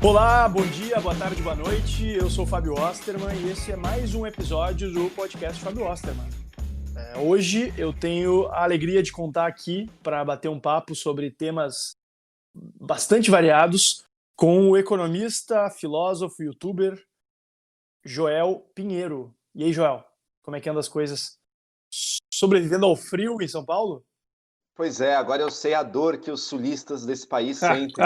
Olá, bom dia, boa tarde, boa noite. Eu sou o Fábio Osterman e esse é mais um episódio do podcast Fábio Osterman. Hoje eu tenho a alegria de contar aqui para bater um papo sobre temas bastante variados com o economista, filósofo e youtuber Joel Pinheiro. E aí, Joel, como é que andam as coisas? Sobrevivendo ao frio em São Paulo? Pois é, agora eu sei a dor que os sulistas desse país sentem,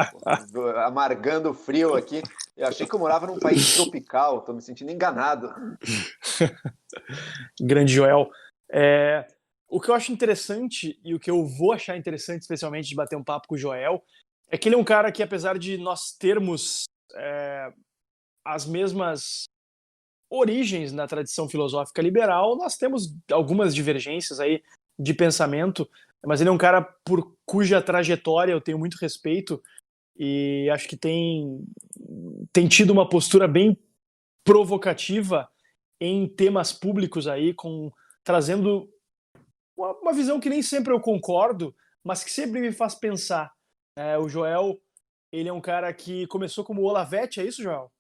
pô. Amargando o frio aqui. Eu achei que eu morava num país tropical, tô me sentindo enganado. Grande Joel. O que eu acho interessante e o que eu vou achar interessante, especialmente de bater um papo com o Joel, é que ele é um cara que, apesar de nós termos as mesmas origens na tradição filosófica liberal, nós temos algumas divergências aí de pensamento, mas ele é um cara por cuja trajetória eu tenho muito respeito e acho que tem tido uma postura bem provocativa em temas públicos aí, trazendo uma visão que nem sempre eu concordo, mas que sempre me faz pensar. O Joel, ele é um cara que começou como Olavete, é isso, Joel?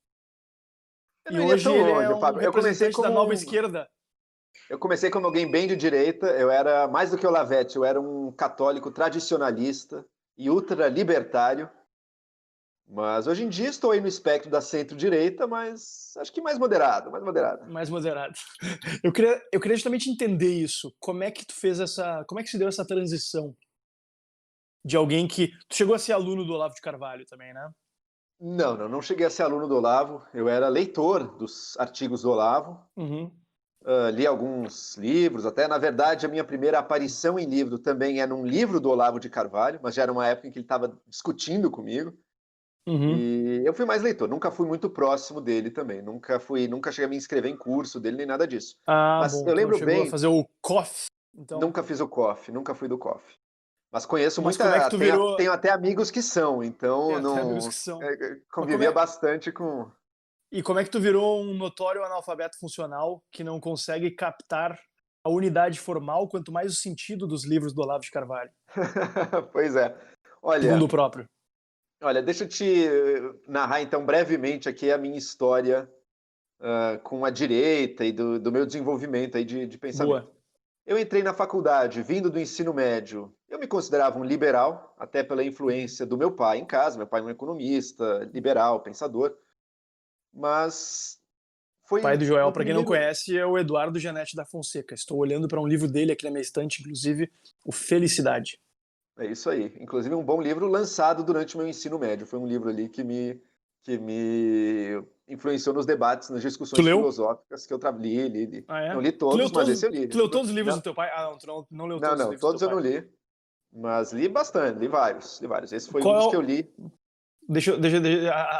Eu E não iria hoje tão ele é longe, um Fábio. representante da nova esquerda. Eu comecei como alguém bem de direita, eu era mais do que Olavete, eu era um católico tradicionalista e ultralibertário. Mas hoje em dia estou aí no espectro da centro-direita, mas acho que mais moderado, mais moderado. Mais moderado. Eu queria justamente entender isso. Como é que como é que se deu essa transição de alguém que tu chegou a ser aluno do Olavo de Carvalho também, né? Não cheguei a ser aluno do Olavo, eu era leitor dos artigos do Olavo. Uhum. Li alguns livros, até na verdade a minha primeira aparição em livro também é num livro do Olavo de Carvalho, mas já era uma época em que ele estava discutindo comigo. Uhum. E eu fui mais leitor, nunca fui muito próximo dele também, nunca cheguei a me inscrever em curso dele nem nada disso. Ah, Mas bom, eu tu não lembro chegou a bem, fazer o COF, então. nunca fiz o COF, nunca fui do COF. Mas conheço Mas como é que tu virou? tenho até amigos que são, Tem então até amigos que são. Mas convivia bastante com. E como é que tu virou um notório analfabeto funcional que não consegue captar a unidade formal, quanto mais o sentido dos livros do Olavo de Carvalho, Pois é. segundo Olha, o próprio? deixa eu te narrar então brevemente aqui a minha história com a direita e do meu desenvolvimento aí de pensamento. Boa. Eu entrei na faculdade vindo do ensino médio. Eu me considerava um liberal, até pela influência do meu pai em casa. Meu pai é um economista, liberal, pensador. Mas Pai foi do Joel, no para quem não primeiro. conhece, é o Eduardo Janete da Fonseca. Estou olhando para um livro dele aqui na minha estante, inclusive, o Felicidade. É isso aí. Inclusive, um bom livro lançado durante o meu ensino médio. Foi um livro ali que me influenciou nos debates, nas Tu discussões leu? filosóficas que eu li. Ah, Não é? li Tu leu todos, mas todos, esse eu li. tu leu todos os livros do Não, teu pai? Ah, não, tu não leu não, todos os não, livros do teu todos eu não pai. li. Mas li bastante, li vários, li vários. Esse foi um Qual é dos que eu o... li.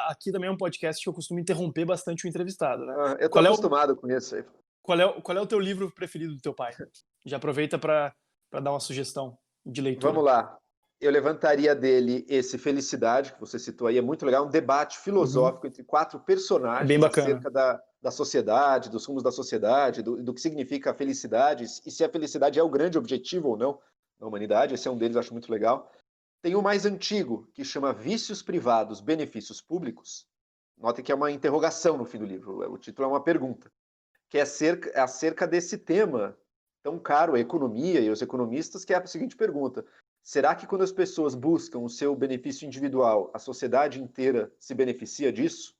Aqui também é um podcast que eu costumo interromper bastante o entrevistado, né? Eu tô acostumado com isso aí. Qual é o teu livro preferido do teu pai? Já aproveita para dar uma sugestão de leitura. Vamos lá. Eu levantaria dele esse Felicidade, que você citou aí, é muito legal, um debate Uhum. filosófico entre quatro É bem personagens bacana. acerca da sociedade, dos rumos da sociedade, do que significa a felicidade, e se a felicidade é o grande objetivo ou não da humanidade. Esse é um deles, eu acho muito legal. Tem o mais antigo, que chama Vícios Privados, Benefícios Públicos. Notem que é uma interrogação no fim do livro, o título é uma pergunta, que é acerca desse tema tão caro à economia e aos economistas, que é a seguinte pergunta: será que quando as pessoas buscam o seu benefício individual, a sociedade inteira se beneficia disso?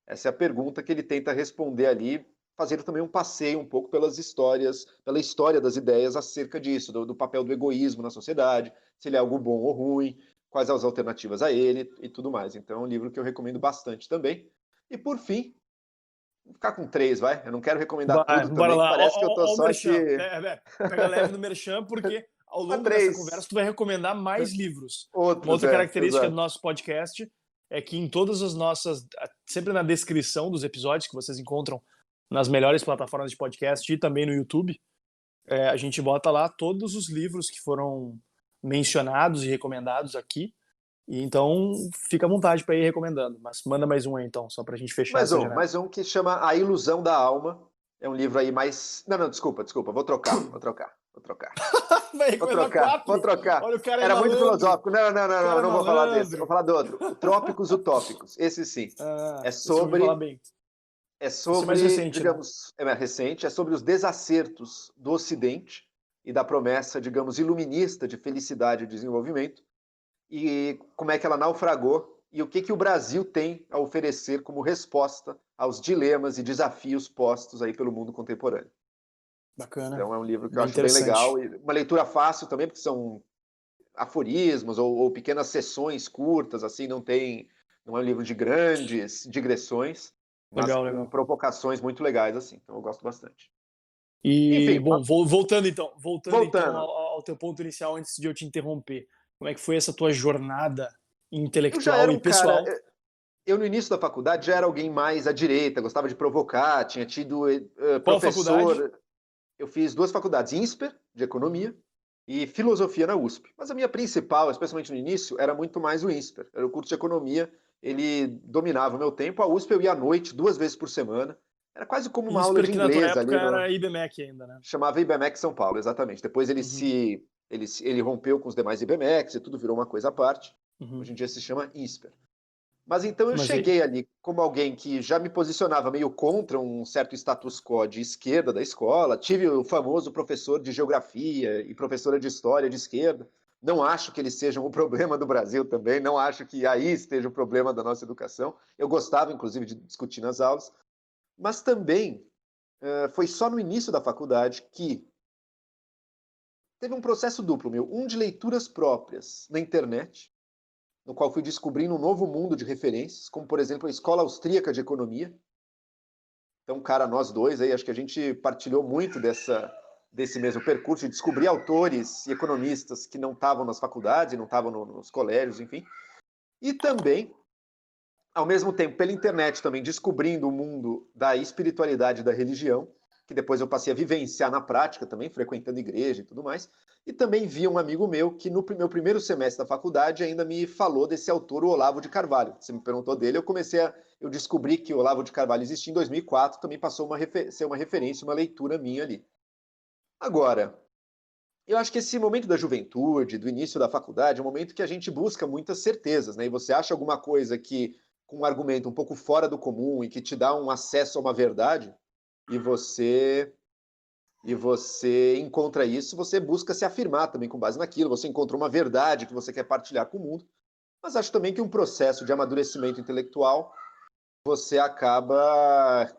Essa é a pergunta que ele tenta responder ali, fazendo também um passeio um pouco pelas histórias, pela história das ideias acerca disso, do papel do egoísmo na sociedade, se ele é algo bom ou ruim, quais as alternativas a ele e tudo mais. Então é um livro que eu recomendo bastante também. E por fim, vou ficar com três, vai? Eu não quero recomendar Vai, tudo bora também, que lá. parece que eu tô Ó o só merchan. aqui. Pega leve no merchan, porque ao A longo dessa conversa três. tu vai recomendar mais livros. Uma Outros, outra característica do exato. nosso podcast é que em todas as nossas, sempre na descrição dos episódios que vocês encontram nas melhores plataformas de podcast e também no YouTube, a gente bota lá todos os livros que foram mencionados e recomendados aqui. E então fica à vontade para ir recomendando. Mas manda mais um aí então, só para a gente fechar essa janela. Mais um que chama A Ilusão da Alma. É um livro aí mais. Não, desculpa, vou trocar. Vai Vou começar trocar, vou 4. trocar. Olha, o cara é Era muito malandro. filosófico. Não, não, O não, cara não, é não vou falar desse. Eu vou malandro. falar do outro. O Trópicos Utópicos. Esse sim. É Esse eu ouvi falar sobre, bem. é Esse é mais sobre, recente, né? digamos, é mais recente, é sobre os desacertos do Ocidente e da promessa, digamos, iluminista de felicidade e desenvolvimento, e como é que ela naufragou e o que, que o Brasil tem a oferecer como resposta aos dilemas e desafios postos aí pelo mundo contemporâneo. Bacana. Então é um livro que eu Bem acho bem legal, interessante. e uma leitura fácil também, porque são aforismos ou pequenas sessões curtas, assim, não é um livro de grandes digressões, mas Legal, com legal. provocações muito legais, assim, então eu gosto bastante. E, Enfim, bom, voltando então voltando, ao teu ponto inicial, antes de eu te interromper, como é que foi essa tua jornada eu já era intelectual e um cara, pessoal? eu no início da faculdade já era alguém mais à direita, gostava de provocar, tinha tido Qual faculdade? professor, eu fiz duas faculdades, INSPER, de economia, e filosofia na USP. Mas a minha principal, especialmente no início, era muito mais o INSPER. Era o curso de economia, ele dominava o meu tempo. A USP eu ia à noite, 2 vezes por semana. Era quase como uma aula INSPER, de que na tua inglês época ali era no. IBMEC ainda, né? Chamava IBMEC São Paulo, exatamente. Depois Uhum, ele rompeu com os demais IBMECs e tudo virou uma coisa à parte. uhum. Hoje em dia se chama INSPER. Mas então eu Mas aí, cheguei ali como alguém que já me posicionava meio contra um certo status quo de esquerda da escola. Tive o famoso professor de geografia e professora de história de esquerda. Não acho que eles sejam o problema do Brasil também, não acho que aí esteja o problema da nossa educação. Eu gostava, inclusive, de discutir nas aulas. Mas também foi só no início da faculdade que teve um processo duplo meu. Um de leituras próprias na internet, no qual fui descobrindo um novo mundo de referências, como, por exemplo, a Escola Austríaca de Economia. Então, cara, nós dois aí, acho que a gente partilhou muito desse mesmo percurso, de descobrir autores e economistas que não estavam nas faculdades, não estavam nos colégios, enfim. E também, ao mesmo tempo, pela internet também, descobrindo o mundo da espiritualidade e da religião, que depois eu passei a vivenciar na prática também, frequentando igreja e tudo mais. E também vi um amigo meu que no meu primeiro semestre da faculdade ainda me falou desse autor, o Olavo de Carvalho. Você me perguntou dele, eu descobri que o Olavo de Carvalho existia em 2004, também passou a ser uma referência, uma leitura minha ali. Agora, eu acho que esse momento da juventude, do início da faculdade, é um momento que a gente busca muitas certezas, né? E você acha alguma coisa que, com um argumento um pouco fora do comum e que te dá um acesso a uma verdade, e você encontra isso, você busca se afirmar também com base naquilo, você encontrou uma verdade que você quer partilhar com o mundo. Mas acho também que um processo de amadurecimento intelectual, você acaba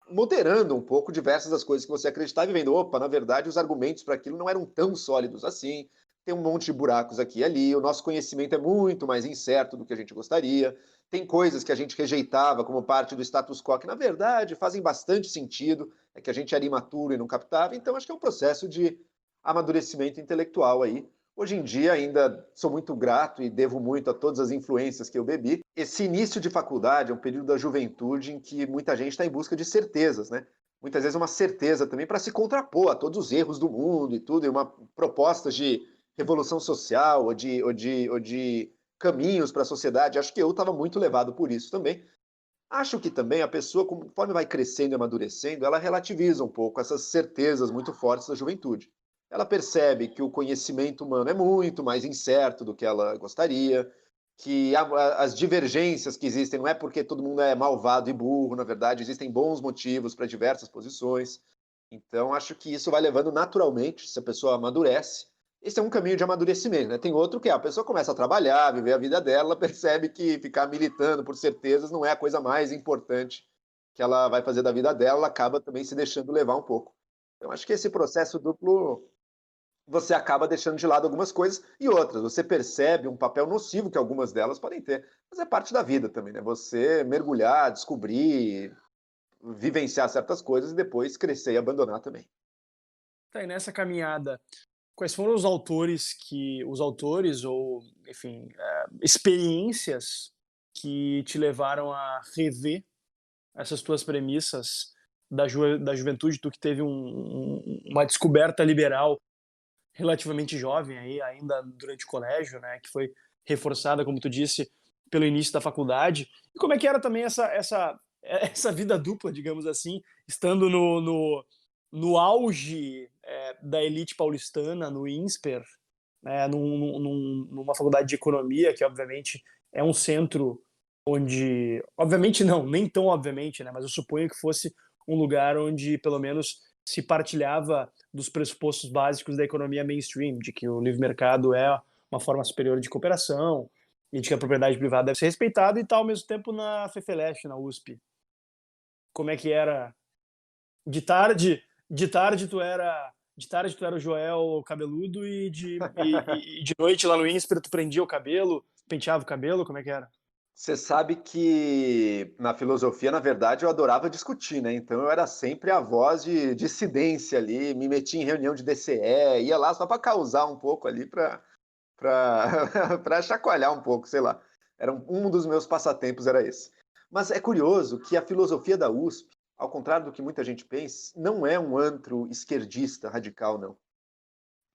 moderando um pouco diversas das coisas que você acreditava e vendo, opa, na verdade os argumentos para aquilo não eram tão sólidos assim, tem um monte de buracos aqui e ali, o nosso conhecimento é muito mais incerto do que a gente gostaria, tem coisas que a gente rejeitava como parte do status quo que na verdade fazem bastante sentido, é que a gente era imaturo e não captava, então acho que é um processo de amadurecimento intelectual aí. Hoje em dia ainda sou muito grato e devo muito a todas as influências que eu bebi. Esse início de faculdade é um período da juventude em que muita gente está em busca de certezas, né? Muitas vezes uma certeza também para se contrapor a todos os erros do mundo e tudo, e uma proposta de revolução social ou de caminhos para a sociedade. Acho que eu estava muito levado por isso também. Acho que também a pessoa, conforme vai crescendo e amadurecendo, ela relativiza um pouco essas certezas muito fortes da juventude. Ela percebe que o conhecimento humano é muito mais incerto do que ela gostaria, que as divergências que existem não é porque todo mundo é malvado e burro, na verdade, existem bons motivos para diversas posições. Então, acho que isso vai levando naturalmente, se a pessoa amadurece. Esse é um caminho de amadurecimento, né? Tem outro que é a pessoa começa a trabalhar, viver a vida dela, ela percebe que ficar militando por certezas não é a coisa mais importante que ela vai fazer da vida dela, ela acaba também se deixando levar um pouco. Então, acho que esse processo duplo, você acaba deixando de lado algumas coisas e outras. Você percebe um papel nocivo que algumas delas podem ter. Mas é parte da vida também, né? Você mergulhar, descobrir, vivenciar certas coisas e depois crescer e abandonar também. tá, e nessa caminhada, quais foram os autores ou, enfim, experiências que te levaram a rever essas tuas premissas da juventude, tu que teve uma descoberta liberal relativamente jovem aí, ainda durante o colégio, né, que foi reforçada, como tu disse, pelo início da faculdade. E como é que era também essa vida dupla, digamos assim, estando no auge da elite paulistana no INSPER, né, numa faculdade de economia, que obviamente é um centro onde, obviamente não, nem tão obviamente, né, mas eu suponho que fosse um lugar onde pelo menos se partilhava dos pressupostos básicos da economia mainstream, de que o livre mercado é uma forma superior de cooperação e de que a propriedade privada deve ser respeitada, e tal, ao mesmo tempo na FEFELESH, na USP. Como é que era? De tarde, de tarde tu era o Joel cabeludo e de noite lá no INSPER tu prendia o cabelo, penteava o cabelo, como é que era? Você sabe que na filosofia, na verdade, eu adorava discutir, né? Então eu era sempre a voz de dissidência ali, me metia em reunião de DCE, ia lá só para causar um pouco ali, para chacoalhar um pouco, sei lá. Um dos meus passatempos era esse. Mas é curioso que a filosofia da USP, ao contrário do que muita gente pensa, não é um antro esquerdista radical, não.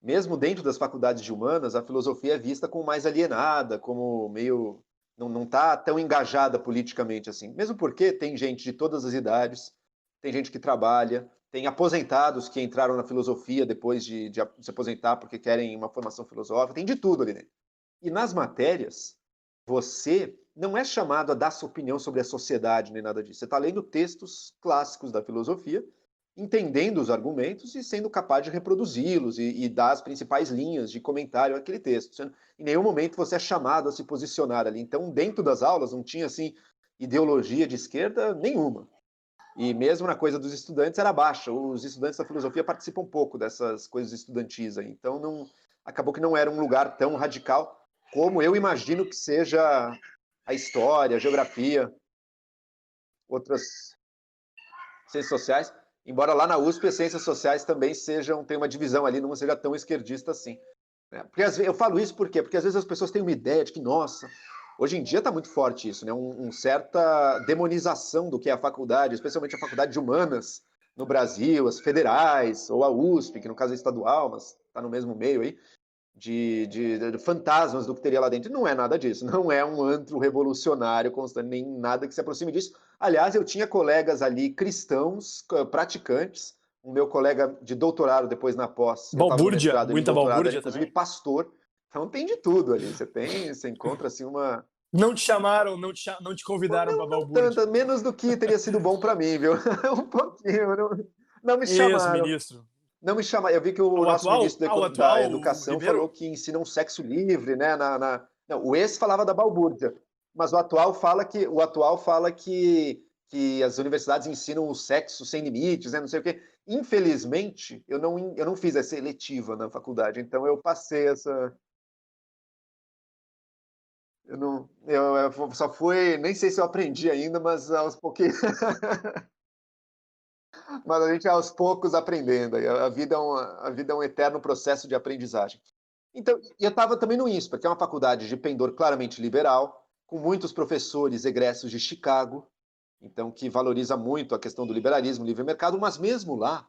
Mesmo dentro das faculdades de humanas, a filosofia é vista como mais alienada, como meio não está tão engajada politicamente assim. Mesmo porque tem gente de todas as idades, tem gente que trabalha, tem aposentados que entraram na filosofia depois de se aposentar porque querem uma formação filosófica, tem de tudo ali dentro. E nas matérias, você não é chamado a dar sua opinião sobre a sociedade nem nada disso. Você está lendo textos clássicos da filosofia, entendendo os argumentos e sendo capaz de reproduzi-los e dar as principais linhas de comentário àquele texto. Em nenhum momento você é chamado a se posicionar ali. Então, dentro das aulas, não tinha assim ideologia de esquerda nenhuma. E mesmo na coisa dos estudantes era baixa. Os estudantes da filosofia participam um pouco dessas coisas estudantis aí. Então, acabou que não era um lugar tão radical como eu imagino que seja a história, a geografia, outras ciências sociais. Embora lá na USP as ciências sociais também tem uma divisão ali, não seja tão esquerdista assim. Porque, eu falo isso por quê? Porque às vezes as pessoas têm uma ideia de que, nossa, hoje em dia está muito forte isso, né? Certa demonização do que é a faculdade, especialmente a faculdade de humanas no Brasil, as federais, ou a USP, que no caso é estadual, mas está no mesmo meio aí, de fantasmas do que teria lá dentro. Não é nada disso, não é um antro revolucionário constante, nem nada que se aproxime disso. Aliás, eu tinha colegas ali cristãos, praticantes, o meu colega de doutorado depois na pós, eu estava no Balbúrdia, mestrado, ele no muita doutorado era balbúrdia inclusive também. pastor, então tem de tudo ali, você encontra assim uma... Não te chamaram, não te convidaram para Não balbúrdia. tanta, menos do que teria sido bom para mim, viu? Um pouquinho, não me chamaram. Ex-ministro. Não me chama. Eu vi que o nosso ministro O da atual, o Educação Ribeiro? falou que ensina um sexo livre, né? Não, o ex falava da balbúrdia, mas o atual fala que as universidades ensinam o sexo sem limites, né? Não sei o quê. Infelizmente, eu não fiz essa eletiva na faculdade, então eu passei essa. Eu não, eu só fui, nem sei se eu aprendi ainda, mas aos pouquinhos. Mas a gente aos poucos aprendendo. A vida é um eterno processo de aprendizagem. Então, eu estava também no INSPER, que é uma faculdade de pendor claramente liberal, com muitos professores egressos de Chicago, então que valoriza muito a questão do liberalismo, livre mercado, mas mesmo lá,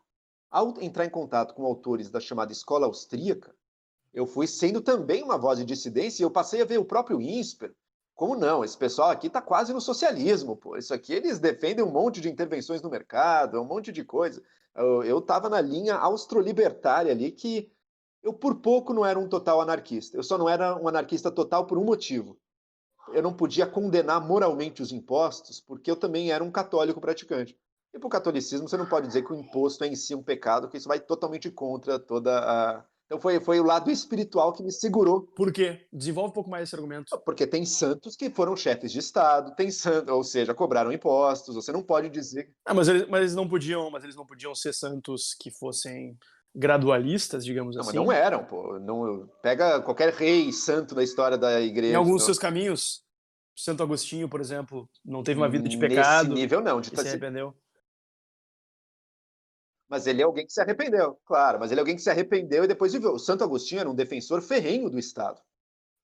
ao entrar em contato com autores da chamada escola austríaca, eu fui sendo também uma voz de dissidência e eu passei a ver o próprio INSPER. Como não? Esse pessoal aqui está quase no socialismo, pô. Isso aqui eles defendem um monte de intervenções no mercado, um monte de coisa. Eu estava na linha austrolibertária ali que eu por pouco não era um total anarquista. Eu só não era um anarquista total por um motivo. Eu não podia condenar moralmente os impostos porque eu também era um católico praticante. E para o catolicismo você não pode dizer que o imposto é em si um pecado, que isso vai totalmente contra toda a... Então foi o lado espiritual que me segurou. Por quê? Desenvolve um pouco mais esse argumento. Porque tem santos que foram chefes de Estado, tem santos, ou seja, cobraram impostos, você não pode dizer... Mas eles não podiam ser santos que fossem gradualistas, digamos Não, mas não assim. eram, pô. Não, pega qualquer rei santo da história da Em igreja. alguns dos Não. seus caminhos, Santo Agostinho, por exemplo, não teve uma vida de Nesse pecado nível, não. e se arrependeu. Mas ele é alguém que se arrependeu, claro. Mas ele é alguém que se arrependeu e depois viveu. O Santo Agostinho era um defensor ferrenho do Estado.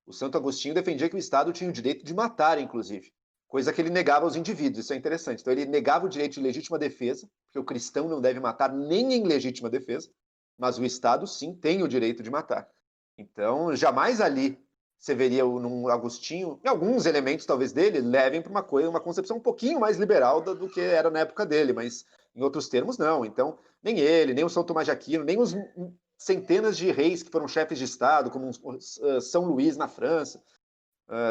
O Santo Agostinho defendia que o Estado tinha o direito de matar, inclusive. Coisa que ele negava aos indivíduos. Isso é interessante. Então, ele negava o direito de legítima defesa, porque o cristão não deve matar nem em legítima defesa, mas o Estado, sim, tem o direito de matar. Então, jamais ali você veria num Agostinho, e alguns elementos, talvez, dele levem para uma concepção um pouquinho mais liberal do que era na época dele, mas Em outros termos, não. Então, nem ele, nem o São Tomás de Aquino, nem os centenas de reis que foram chefes de Estado, como São Luís na França.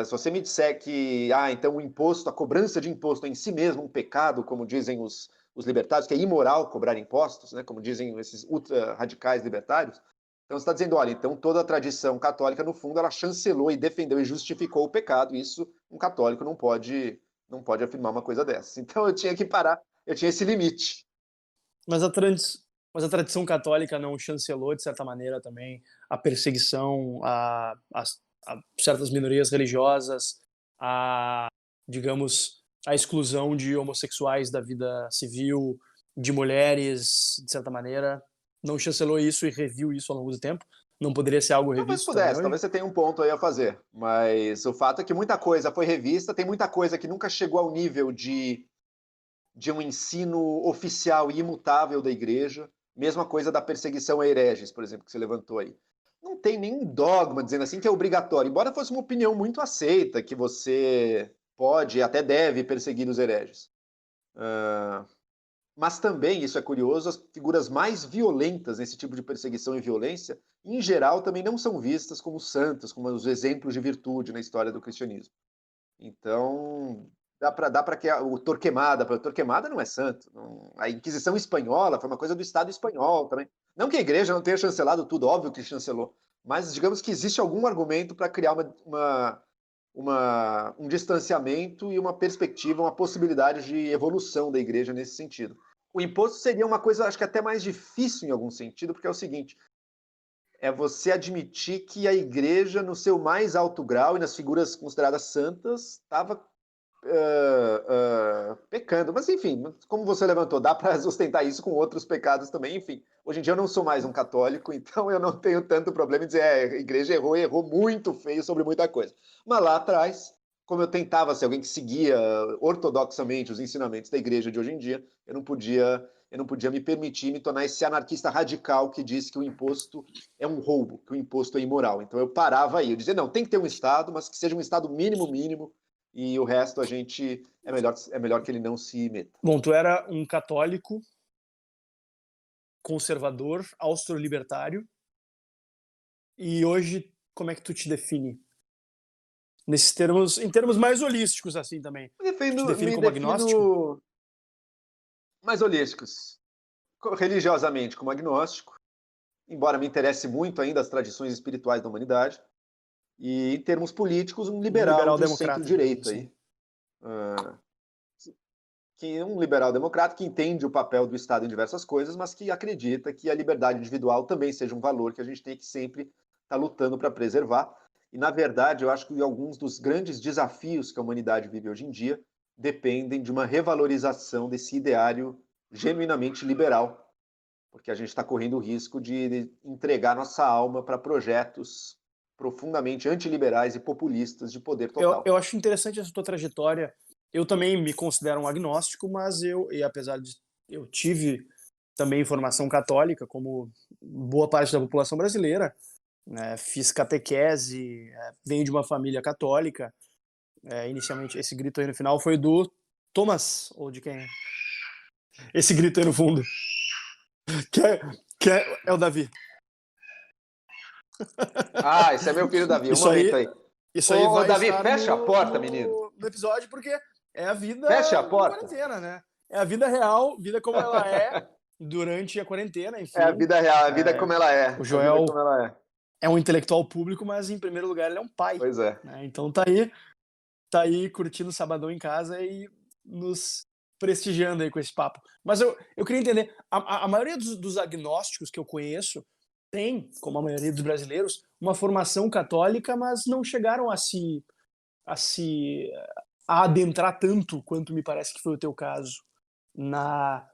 Se você me disser que, então o imposto, a cobrança de imposto é em si mesmo um pecado, como dizem os libertários, que é imoral cobrar impostos, né, como dizem esses ultra-radicais libertários, então você está dizendo, olha, então toda a tradição católica, no fundo, ela chancelou e defendeu e justificou o pecado, e isso um católico não pode afirmar uma coisa dessa. Então eu tinha que parar, eu tinha esse limite. Mas mas a tradição católica não chancelou, de certa maneira, também a perseguição a certas minorias religiosas, a, digamos, a exclusão de homossexuais da vida civil, de mulheres, de certa maneira. Não chancelou isso e reviu isso ao longo do tempo? Não poderia ser algo Talvez revisto também pudesse, hoje? talvez você tenha um ponto aí a fazer, mas o fato é que muita coisa foi revista, tem muita coisa que nunca chegou ao nível de um ensino oficial e imutável da igreja, mesma coisa da perseguição a hereges, por exemplo, que você levantou aí. Não tem nenhum dogma dizendo assim que é obrigatório, embora fosse uma opinião muito aceita, que você pode e até deve perseguir os hereges. Mas também, isso é curioso, as figuras mais violentas nesse tipo de perseguição e violência, em geral, também não são vistas como santas, como os exemplos de virtude na história do cristianismo. Então, dá para que o Torquemada não é santo. A Inquisição espanhola foi uma coisa do Estado espanhol também. Não que a igreja não tenha chancelado tudo, óbvio que chancelou, mas digamos que existe algum argumento para criar um distanciamento e uma perspectiva, uma possibilidade de evolução da igreja nesse sentido. O imposto seria uma coisa, acho que até mais difícil em algum sentido, porque é o seguinte: é você admitir que a igreja, no seu mais alto grau e nas figuras consideradas santas, estava pecando. Mas, enfim, como você levantou, dá para sustentar isso com outros pecados também. Enfim, hoje em dia eu não sou mais um católico, então eu não tenho tanto problema em dizer a igreja errou muito feio sobre muita coisa. Mas lá atrás, como eu tentava ser alguém que seguia ortodoxamente os ensinamentos da igreja de hoje em dia, eu não podia me permitir me tornar esse anarquista radical que diz que o imposto é um roubo, que o imposto é imoral. Então eu parava aí, eu dizia, não, tem que ter um Estado, mas que seja um Estado mínimo, e o resto a gente é melhor que ele não se meta. Bom, tu era um católico conservador, austro-libertário, e hoje como é que tu te define? Nesses termos, em termos mais holísticos assim também. Tu te define Me como agnóstico? defino mais holísticos, religiosamente como agnóstico, embora me interesse muito ainda as tradições espirituais da humanidade, e em termos políticos, um Um liberal liberal de democrata, digamos centro-direita assim. aí. Que um liberal democrata que entende o papel do Estado em diversas coisas, mas que acredita que a liberdade individual também seja um valor que a gente tem que sempre estar lutando para preservar. E, na verdade, eu acho que alguns dos grandes desafios que a humanidade vive hoje em dia dependem de uma revalorização desse ideário genuinamente liberal, porque a gente está correndo o risco de entregar nossa alma para projetos profundamente antiliberais e populistas de poder Eu total. acho interessante essa tua trajetória. Eu também me considero um agnóstico, mas apesar de eu tive também formação católica, como boa parte da população brasileira, né, fiz catequese, venho de uma família católica. Inicialmente, esse grito aí no final foi do Thomas, ou de quem? Esse grito aí no fundo, que é, é o Davi. Esse é meu filho Davi, um Isso momento aí, aí. isso aí vai Davi, estar fecha a porta, menino. no episódio, porque é a vida Fecha a em porta. quarentena, né? É a vida real, vida como ela é durante a quarentena, É a enfim. vida real, a vida como ela é. O A vida como Joel ela é. é um intelectual público, mas em primeiro lugar ele é um pai, Pois é. né? Então tá aí curtindo o sabadão em casa e nos prestigiando aí com esse papo. Mas eu queria entender, a maioria dos agnósticos que eu conheço tem, como a maioria dos brasileiros, uma formação católica, mas não chegaram a se a adentrar tanto quanto me parece que foi o teu caso na,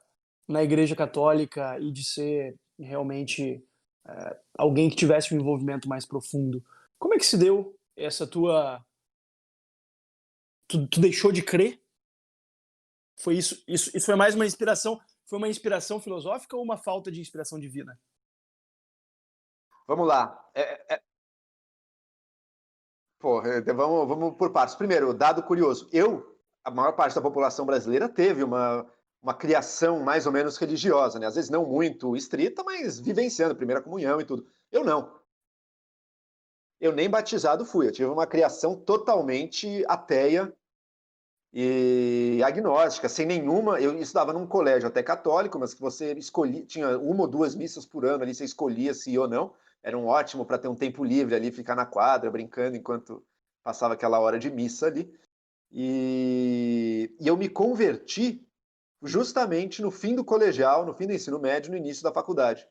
na Igreja Católica e de ser realmente alguém que tivesse um envolvimento mais profundo. Como é que se deu essa tua. Tu deixou de crer? Foi isso foi mais uma inspiração? Foi uma inspiração filosófica ou uma falta de inspiração divina? Vamos lá. Vamos por partes. Primeiro, dado curioso. A maior parte da população brasileira teve uma criação mais ou menos religiosa, né? Às vezes não muito estrita, mas vivenciando primeira comunhão e tudo. Eu não. Eu nem batizado fui. Eu tive uma criação totalmente ateia e agnóstica, sem nenhuma. Eu estudava num colégio até católico, mas que você escolhia, tinha uma ou duas missas por ano ali, você escolhia se ia ou não. Era um ótimo para ter um tempo livre ali, ficar na quadra brincando enquanto passava aquela hora de missa ali. E eu me converti justamente no fim do colegial, no fim do ensino médio, no início da faculdade.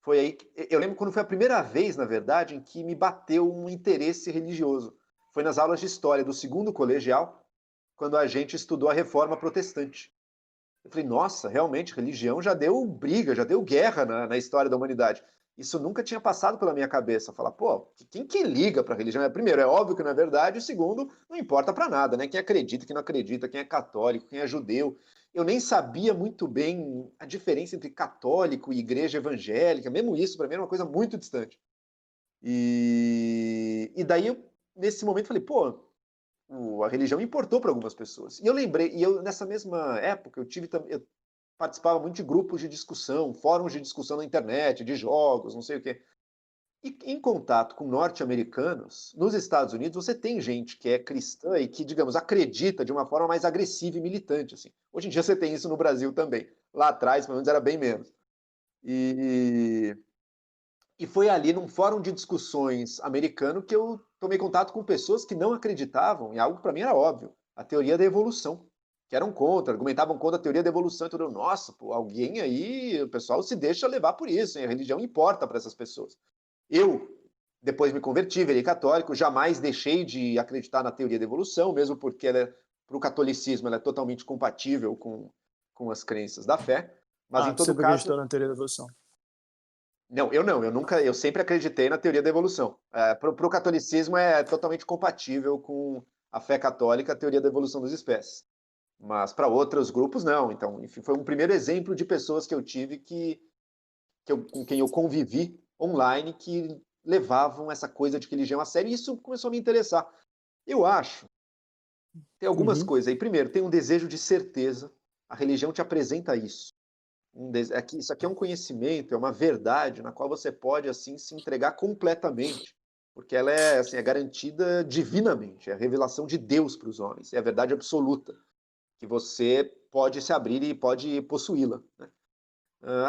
Foi aí que, eu lembro quando foi a primeira vez, na verdade, em que me bateu um interesse religioso. Foi nas aulas de história do segundo colegial, quando a gente estudou a Reforma Protestante. Eu falei, nossa, realmente, religião já deu briga, já deu guerra na história da humanidade. Isso nunca tinha passado pela minha cabeça. Falar, pô, quem que liga para a religião? Primeiro, é óbvio que não é verdade, e segundo, não importa para nada, né? Quem acredita, quem não acredita, quem é católico, quem é judeu. Eu nem sabia muito bem a diferença entre católico e igreja evangélica, mesmo isso, para mim, era uma coisa muito distante. E daí, nesse momento, falei, pô, a religião importou para algumas pessoas. E eu lembrei, e eu nessa mesma época, eu participava muito de grupos de discussão, fóruns de discussão na internet, de jogos, não sei o quê. E em contato com norte-americanos, nos Estados Unidos, você tem gente que é cristã e que, digamos, acredita de uma forma mais agressiva e militante. Assim. Hoje em dia você tem isso no Brasil também. Lá atrás, pelo menos, era bem menos. E, e foi ali, num fórum de discussões americano, que eu tomei contato com pessoas que não acreditavam em algo que para mim era óbvio, a teoria da evolução, que eram contra, argumentavam contra a teoria da evolução. Então, nossa, pô, alguém aí, o pessoal se deixa levar por isso, hein? A religião importa para essas pessoas. Eu, depois me converti, virei católico, jamais deixei de acreditar na teoria da evolução, mesmo porque para o catolicismo ela é totalmente compatível com as crenças da fé, mas Ah, em tu todo sempre caso, acreditou na teoria da evolução. não, eu sempre acreditei na teoria da evolução. Para o catolicismo é totalmente compatível com a fé católica, a teoria da evolução das espécies. Mas para outros grupos, não. Então, enfim, foi um primeiro exemplo de pessoas que eu tive com quem eu convivi online que levavam essa coisa de religião a sério, e isso começou a me interessar. Eu acho, tem algumas Uhum. coisas aí. Primeiro, tem um desejo de certeza. A religião te apresenta isso. Isso aqui é um conhecimento, é uma verdade na qual você pode assim se entregar completamente, porque ela é, assim, é garantida divinamente, é a revelação de Deus para os homens, é a verdade absoluta, que você pode se abrir e pode possuí-la. Né?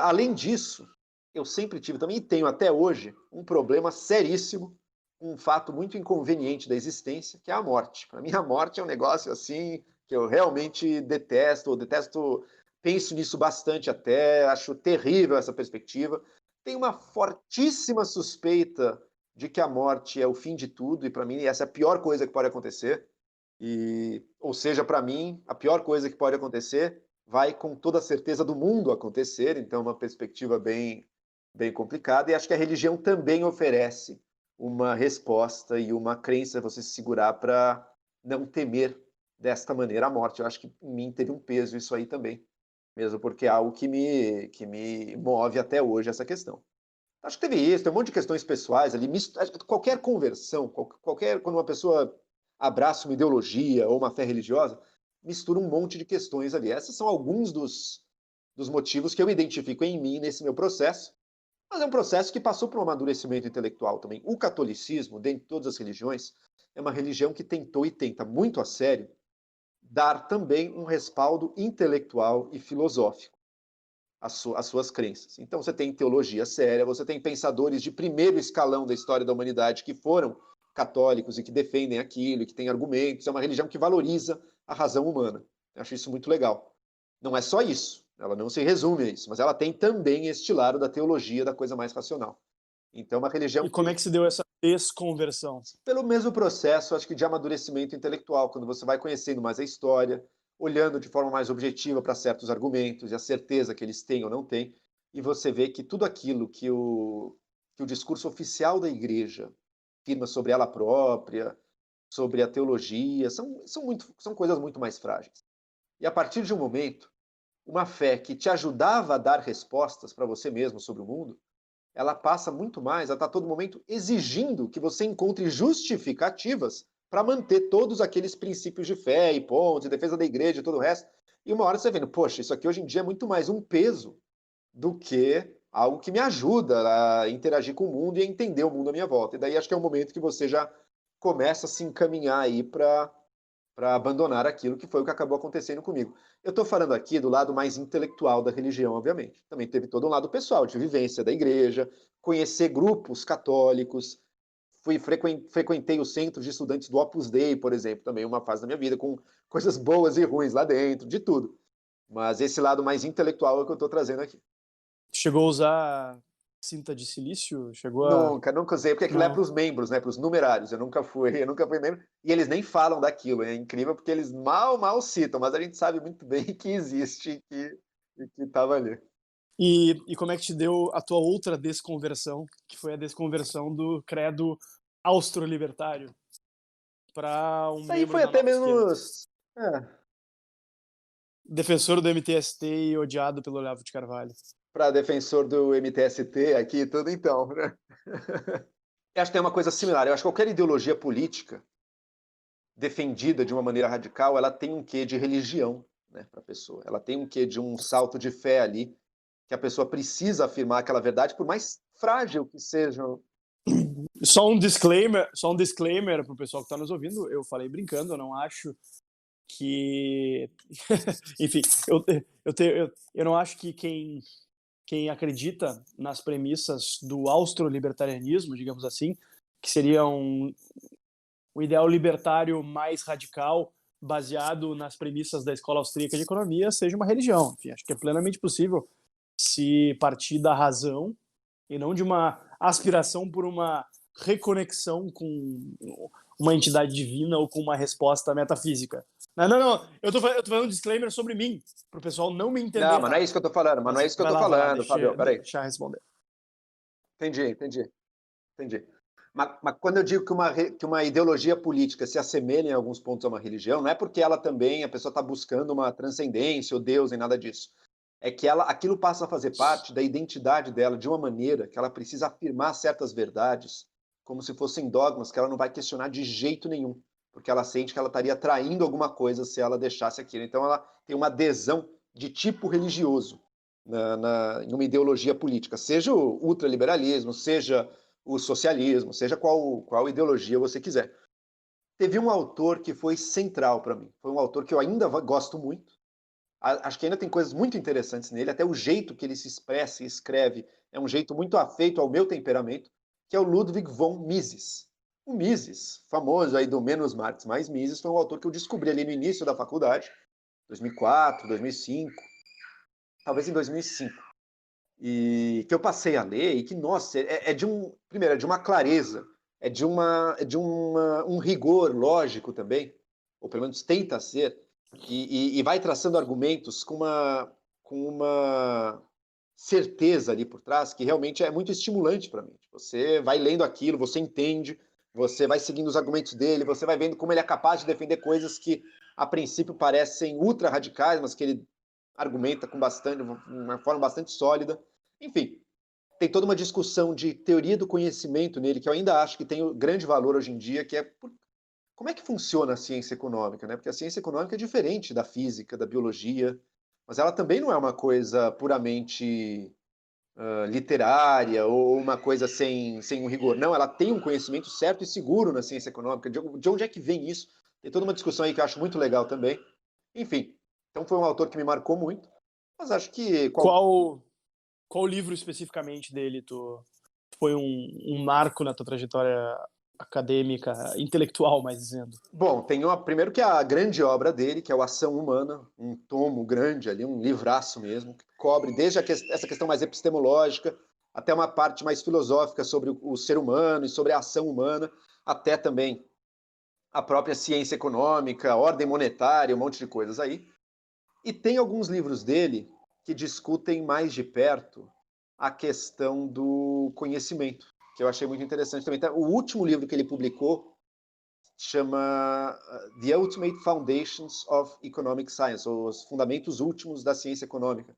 Além disso, eu sempre tive também, e tenho até hoje, um problema seríssimo, um fato muito inconveniente da existência, que é a morte. Para mim, a morte é um negócio assim que eu realmente detesto, penso nisso bastante até, acho terrível essa perspectiva. Tenho uma fortíssima suspeita de que a morte é o fim de tudo, e para mim essa é a pior coisa que pode acontecer. Ou seja, para mim, a pior coisa que pode acontecer vai com toda a certeza do mundo acontecer, então é uma perspectiva bem complicada, e acho que a religião também oferece uma resposta e uma crença você se segurar para não temer desta maneira a morte. Eu acho que em mim teve um peso isso aí também, mesmo porque é algo que me move até hoje essa questão. Acho que teve isso, tem um monte de questões pessoais ali, qualquer conversão, quando uma pessoa abraça uma ideologia ou uma fé religiosa, mistura um monte de questões ali. Esses são alguns dos motivos que eu identifico em mim nesse meu processo, mas é um processo que passou por um amadurecimento intelectual também. O catolicismo, dentre todas as religiões, é uma religião que tentou e tenta muito a sério dar também um respaldo intelectual e filosófico às suas crenças. Então você tem teologia séria, você tem pensadores de primeiro escalão da história da humanidade que foram católicos e que defendem aquilo, e que têm argumentos. É uma religião que valoriza a razão humana. Eu acho isso muito legal. Não é só isso, ela não se resume a isso, mas ela tem também este lado da teologia, da coisa mais racional. Então, é uma religião E como é que, que se deu essa desconversão? pelo mesmo processo, acho que de amadurecimento intelectual, quando você vai conhecendo mais a história, olhando de forma mais objetiva para certos argumentos e a certeza que eles têm ou não têm, e você vê que tudo aquilo que o discurso oficial da igreja afirma sobre ela própria, sobre a teologia, são coisas muito mais frágeis. E a partir de um momento, uma fé que te ajudava a dar respostas para você mesmo sobre o mundo, ela passa muito mais a estar todo momento exigindo que você encontre justificativas para manter todos aqueles princípios de fé e pontos, e defesa da igreja e todo o resto. E uma hora você vendo, poxa, isso aqui hoje em dia é muito mais um peso do que algo que me ajuda a interagir com o mundo e a entender o mundo à minha volta. E daí acho que é um momento que você já começa a se encaminhar aí para abandonar aquilo que foi o que acabou acontecendo comigo. Eu estou falando aqui do lado mais intelectual da religião, obviamente. Também teve todo um lado pessoal, de vivência da igreja, conhecer grupos católicos, frequentei o centro de estudantes do Opus Dei, por exemplo, também uma fase da minha vida, com coisas boas e ruins lá dentro, de tudo. Mas esse lado mais intelectual é o que eu estou trazendo aqui. Chegou a usar cinta de silício? Chegou a... Nunca usei, porque aquilo é Não. para os membros, né, para os numerários. Eu nunca fui membro. E eles nem falam daquilo. É incrível porque eles mal citam, mas a gente sabe muito bem que existe e que estava ali. E como é que te deu a tua outra desconversão, que foi a desconversão do credo austro-libertário para um Isso aí membro foi da até nova esquerda? menos. Defensor do MTST e odiado pelo Olavo de Carvalho. Para defensor do MTST aqui e tudo, então, né? Eu acho que tem uma coisa similar. Eu acho que qualquer ideologia política defendida de uma maneira radical, ela tem um quê de religião, né, para a pessoa. Ela tem um quê de um salto de fé ali, que a pessoa precisa afirmar aquela verdade, por mais frágil que seja. Só um disclaimer para o pessoal que está nos ouvindo. Eu falei brincando, eu não acho que. Enfim, eu não acho que quem acredita nas premissas do austro-libertarianismo, digamos assim, que seria um ideal libertário mais radical, baseado nas premissas da escola austríaca de economia, seja uma religião. Enfim, acho que é plenamente possível se partir da razão e não de uma aspiração por uma reconexão com uma entidade divina ou com uma resposta metafísica. Não. Eu tô fazendo um disclaimer sobre mim, para o pessoal não me entender Não, mas não é errado. isso que eu tô falando, mas não Mas é isso que eu tô vai lá, falando, Fabio. Peraí. deixa eu responder. Entendi. Mas quando eu digo que uma ideologia política se assemelha em alguns pontos a uma religião, não é porque ela também, a pessoa está buscando uma transcendência ou Deus, nem nada disso. É que aquilo passa a fazer parte da identidade dela de uma maneira que ela precisa afirmar certas verdades como se fossem dogmas que ela não vai questionar de jeito nenhum, porque ela sente que ela estaria traindo alguma coisa se ela deixasse aquilo. Então ela tem uma adesão de tipo religioso em uma ideologia política, seja o ultraliberalismo, seja o socialismo, seja qual ideologia você quiser. Teve um autor que foi central para mim, foi um autor que eu ainda gosto muito, acho que ainda tem coisas muito interessantes nele, até o jeito que ele se expressa e escreve é um jeito muito afeito ao meu temperamento, que é o Ludwig von Mises. O Mises, famoso aí do Menos Marx Mais Mises, foi um autor que eu descobri ali no início da faculdade, 2004, 2005, talvez em 2005, e que eu passei a ler e que, nossa, primeiro, é de uma clareza, um rigor lógico também, ou pelo menos tenta ser, e vai traçando argumentos com uma certeza ali por trás que realmente é muito estimulante para mim. Você vai lendo aquilo, você entende, você vai seguindo os argumentos dele, você vai vendo como ele é capaz de defender coisas que a princípio parecem ultra radicais, mas que ele argumenta com uma forma bastante sólida. Enfim, tem toda uma discussão de teoria do conhecimento nele, que eu ainda acho que tem grande valor hoje em dia, que é como é que funciona a ciência econômica, né? Porque a ciência econômica é diferente da física, da biologia, mas ela também não é uma coisa puramente literária ou uma coisa sem um rigor. Não, ela tem um conhecimento certo e seguro na ciência econômica. De onde é que vem isso? Tem toda uma discussão aí que eu acho muito legal também. Enfim, então foi um autor que me marcou muito, mas acho que Qual livro especificamente dele foi um marco na tua trajetória acadêmica, intelectual, mais dizendo? Bom, primeiro que a grande obra dele, que é o Ação Humana, um tomo grande ali, um livraço mesmo, que cobre desde essa questão mais epistemológica até uma parte mais filosófica sobre o ser humano e sobre a ação humana, até também a própria ciência econômica, ordem monetária, um monte de coisas aí. E tem alguns livros dele que discutem mais de perto a questão do conhecimento, que eu achei muito interessante também. Então, o último livro que ele publicou chama The Ultimate Foundations of Economic Science, ou Os Fundamentos Últimos da Ciência Econômica.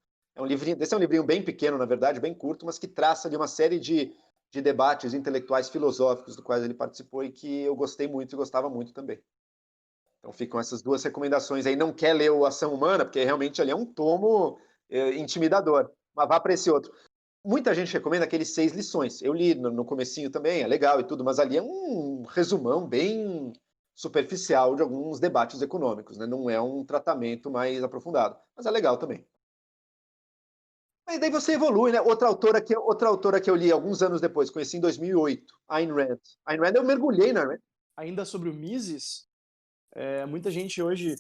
Esse é um livrinho bem pequeno, na verdade, bem curto, mas que traça ali uma série de debates intelectuais filosóficos do quais ele participou e que eu gostei muito e gostava muito também. Então ficam essas duas recomendações aí. Não quer ler o Ação Humana, porque realmente ali é um tomo intimidador, mas vá para esse outro. Muita gente recomenda aqueles 6 lições. Eu li no comecinho também, é legal e tudo, mas ali é um resumão bem superficial de alguns debates econômicos, né? Não é um tratamento mais aprofundado, mas é legal também. Mas daí você evolui, né? Outra autora que eu li alguns anos depois, conheci em 2008, Ayn Rand. Ayn Rand eu mergulhei na Rand. Ainda sobre o Mises, muita gente hoje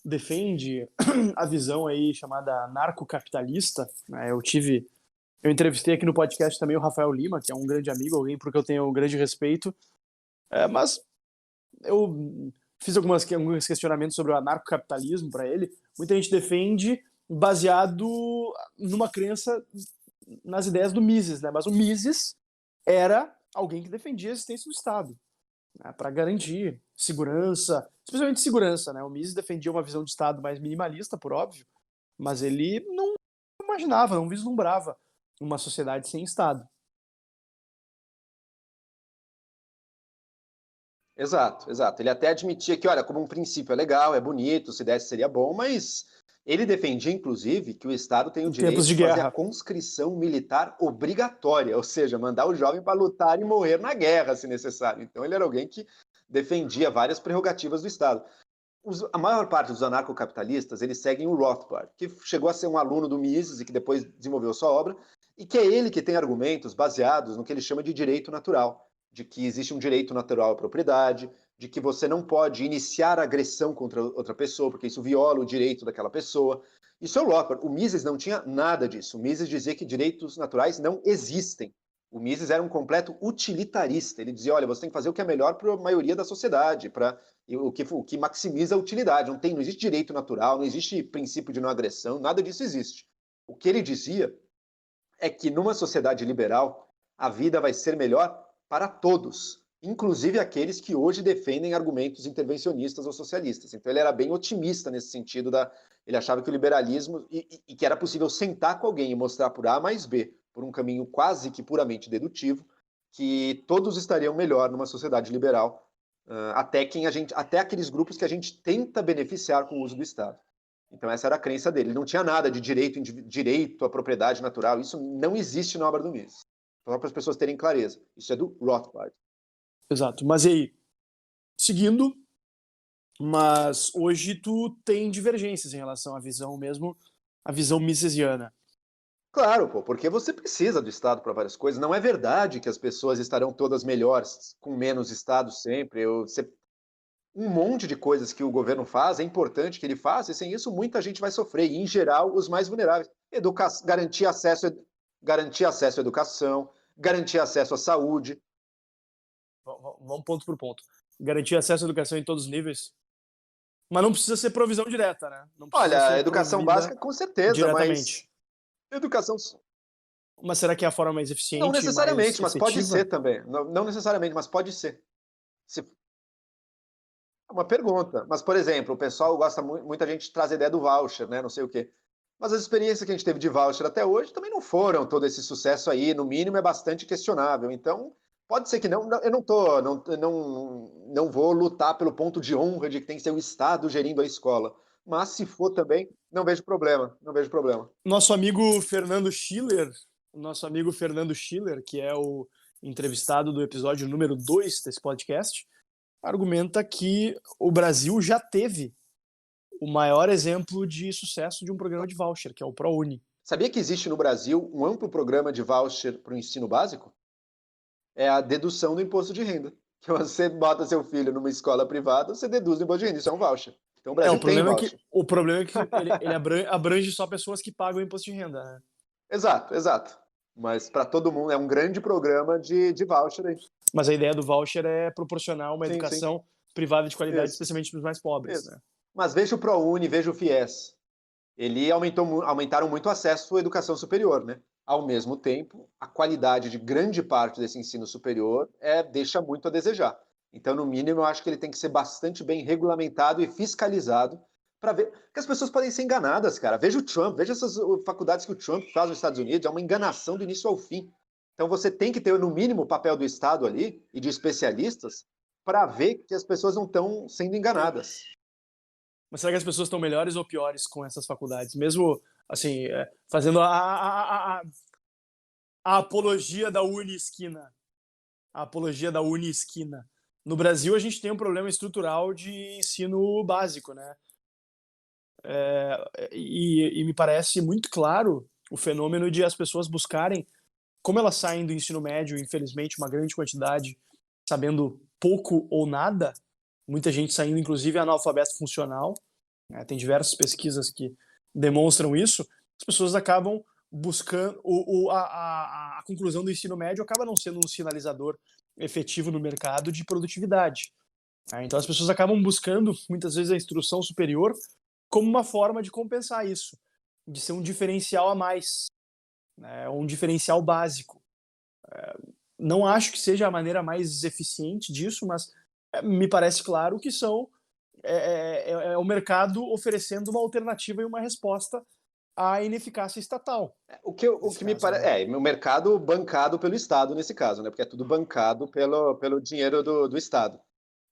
defende a visão aí chamada anarcocapitalista, né? Eu entrevistei aqui no podcast também o Rafael Lima, que é um grande amigo, alguém por que eu tenho um grande respeito, mas eu fiz alguns questionamentos sobre o anarcocapitalismo para ele. Muita gente defende baseado numa crença nas ideias do Mises, né? Mas o Mises era alguém que defendia a existência do Estado, né? Para garantir segurança, especialmente segurança, né? O Mises defendia uma visão de Estado mais minimalista, por óbvio, mas ele não imaginava, não vislumbrava uma sociedade sem Estado. Exato, exato. Ele até admitia que, olha, como um princípio é legal, é bonito, se desse seria bom, mas ele defendia, inclusive, que o Estado tem o Em tempos direito de de fazer a guerra. conscrição militar obrigatória, ou seja, mandar o jovem para lutar e morrer na guerra, se necessário. Então ele era alguém que defendia várias prerrogativas do Estado. A maior parte dos anarcocapitalistas, eles seguem o Rothbard, que chegou a ser um aluno do Mises e que depois desenvolveu sua obra, e que é ele que tem argumentos baseados no que ele chama de direito natural, de que existe um direito natural à propriedade, de que você não pode iniciar agressão contra outra pessoa, porque isso viola o direito daquela pessoa. Isso é o Rothbard. O Mises não tinha nada disso. O Mises dizia que direitos naturais não existem. O Mises era um completo utilitarista. Ele dizia, olha, você tem que fazer o que é melhor para a maioria da sociedade, para o que maximiza a utilidade. Não existe direito natural, não existe princípio de não agressão, nada disso existe. O que ele dizia é que numa sociedade liberal, a vida vai ser melhor para todos, inclusive aqueles que hoje defendem argumentos intervencionistas ou socialistas. Então ele era bem otimista nesse sentido, ele achava que o liberalismo, e que era possível sentar com alguém e mostrar por A mais B, por um caminho quase que puramente dedutivo, que todos estariam melhor numa sociedade liberal, até aqueles grupos que a gente tenta beneficiar com o uso do Estado. Então essa era a crença dele. Ele não tinha nada de direito à propriedade natural. Isso não existe na obra do Mises. Só para as pessoas terem clareza. Isso é do Rothbard. Exato. Mas e aí, seguindo, mas hoje tu tem divergências em relação à visão mesmo, a visão misesiana. Claro, pô, porque você precisa do Estado para várias coisas. Não é verdade que as pessoas estarão todas melhores com menos Estado sempre. Um monte de coisas que o governo faz, é importante que ele faça, e sem isso muita gente vai sofrer, e em geral os mais vulneráveis. Garantir acesso à educação, garantir acesso à saúde. Vamos ponto por ponto. Garantir acesso à educação em todos os níveis. Mas não precisa ser provisão direta, né? Não precisa Olha, a ser educação provida básica com certeza, mas diretamente. educação Mas será que é a forma mais não eficiente e mais necessariamente, mas pode ser efetiva? também. Não necessariamente, mas pode ser. Se É uma pergunta. Mas, por exemplo, o pessoal gosta muito, muita gente traz a ideia do voucher, né? Não sei o quê. Mas as experiências que a gente teve de voucher até hoje também não foram todo esse sucesso aí. No mínimo, é bastante questionável. Então, pode ser que não. Eu não vou lutar pelo ponto de honra de que tem que ser o Estado gerindo a escola. Mas se for também, não vejo problema. Não vejo problema. Nosso amigo Fernando Schiller, que é o entrevistado do episódio número 2 desse podcast, argumenta que o Brasil já teve o maior exemplo de sucesso de um programa de voucher, que é o ProUni. Sabia que existe no Brasil um amplo programa de voucher para o ensino básico? É a dedução do imposto de renda. Que você bota seu filho numa escola privada, você deduz do imposto de renda. Isso é um voucher. Então o Brasil tem voucher. O problema é que ele abrange só pessoas que pagam imposto de renda, né? Exato, exato. Mas para todo mundo é um grande programa de voucher aí. Mas a ideia do voucher é proporcionar uma Sim, sim. educação privada de qualidade, Isso, especialmente para os mais pobres, isso. né? Mas veja o ProUni, veja o FIES. Aumentaram muito o acesso à educação superior, né? Ao mesmo tempo, a qualidade de grande parte desse ensino superior deixa muito a desejar. Então, no mínimo, eu acho que ele tem que ser bastante bem regulamentado e fiscalizado para ver. Porque as pessoas podem ser enganadas, cara. Veja o Trump, veja essas faculdades que o Trump faz nos Estados Unidos, é uma enganação do início ao fim. Então, você tem que ter, no mínimo, o papel do Estado ali e de especialistas para ver que as pessoas não estão sendo enganadas. Mas será que as pessoas estão melhores ou piores com essas faculdades? Mesmo, assim, fazendo a apologia da Uni-esquina. A apologia da Uni-esquina. No Brasil, a gente tem um problema estrutural de ensino básico, né? E me parece muito claro o fenômeno de as pessoas buscarem, como elas saem do ensino médio, infelizmente, uma grande quantidade, sabendo pouco ou nada, muita gente saindo, inclusive, analfabeto funcional, né? Tem diversas pesquisas que demonstram isso. As pessoas acabam buscando. A conclusão do ensino médio acaba não sendo um sinalizador efetivo no mercado de produtividade. Né? Então, as pessoas acabam buscando, muitas vezes, a instrução superior como uma forma de compensar isso, de ser um diferencial a mais, né? Um diferencial básico. Não acho que seja a maneira mais eficiente disso, mas me parece claro que é o mercado oferecendo uma alternativa e uma resposta à ineficácia estatal, O nesse que me caso, parece. né? O mercado bancado pelo Estado nesse caso, né? Porque é tudo bancado pelo dinheiro do Estado,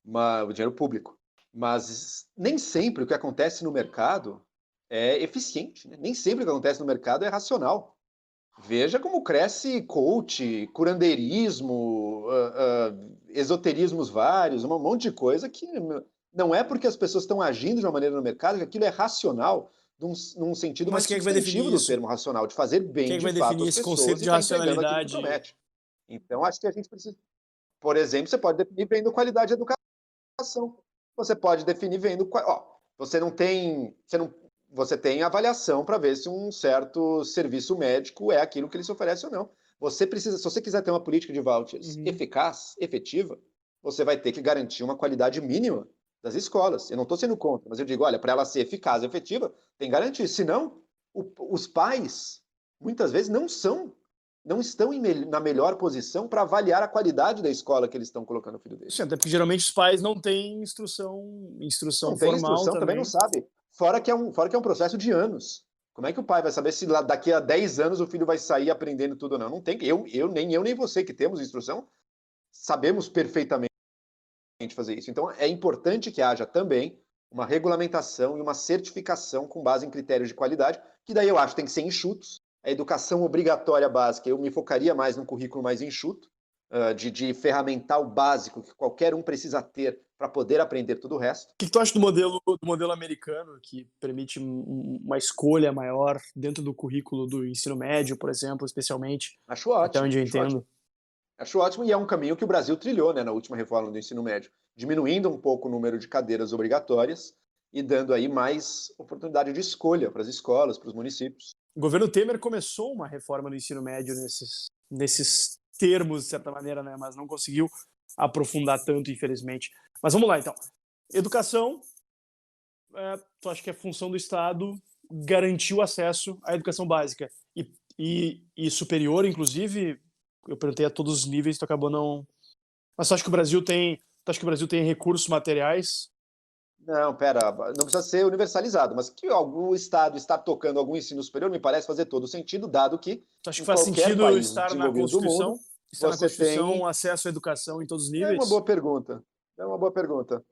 o dinheiro público. Mas nem sempre o que acontece no mercado é eficiente, né? Nem sempre o que acontece no mercado é racional. Veja como cresce coach, curandeirismo, esoterismos vários, um monte de coisa que não é porque as pessoas estão agindo de uma maneira no mercado que aquilo é racional, num sentido mais Mas quem é que vai substantivo definir do isso? termo racional, de fazer Quem bem é que de vai fato definir às esse pessoas conceito e de está entregando aquilo que racionalidade? promete. Então, acho que a gente precisa. Por exemplo, você pode definir vendo qualidade de educação. Você pode definir vendo. Ó, você não tem. Você tem avaliação para ver se um certo serviço médico é aquilo que ele se oferece ou não. Você precisa, se você quiser ter uma política de vouchers Uhum. eficaz, efetiva, você vai ter que garantir uma qualidade mínima das escolas. Eu não estou sendo contra, mas eu digo, olha, para ela ser eficaz e efetiva, tem que garantir. Senão, os pais, muitas vezes, não estão na melhor posição para avaliar a qualidade da escola que eles estão colocando o filho Sim, deles. até porque geralmente os pais não têm instrução Não tem formal instrução, também não também. sabe. Fora que é um processo de anos. Como é que o pai vai saber se daqui a 10 anos o filho vai sair aprendendo tudo ou não? Não tem. Nem você que temos instrução sabemos perfeitamente fazer isso. Então é importante que haja também uma regulamentação e uma certificação com base em critérios de qualidade, que daí eu acho que tem que ser enxutos. A educação obrigatória básica, eu me focaria mais num currículo mais enxuto, de ferramental básico que qualquer um precisa ter para poder aprender tudo o resto. O que tu acha do modelo americano, que permite uma escolha maior dentro do currículo do ensino médio, por exemplo, especialmente, Acho até ótimo, onde eu acho ótimo. entendo? Acho ótimo e é um caminho que o Brasil trilhou, né, na última reforma do ensino médio, diminuindo um pouco o número de cadeiras obrigatórias e dando aí mais oportunidade de escolha para as escolas, para os municípios. O governo Temer começou uma reforma do ensino médio nesses termos, de certa maneira, né? Mas não conseguiu aprofundar tanto, infelizmente. Mas vamos lá, então. Educação, tu acha que é função do Estado garantir o acesso à educação básica e superior, inclusive? Eu perguntei a todos os níveis, tu acabou não. Mas tu acha que o Brasil tem recursos materiais? Não, pera, não precisa ser universalizado, mas que algum Estado está tocando algum ensino superior me parece fazer todo sentido, dado que Tu acha que em faz qualquer sentido país estar na desenvolvido do mundo, Constituição? Estar na você Constituição tem. acesso à educação em todos os É uma níveis? boa pergunta. É uma boa pergunta.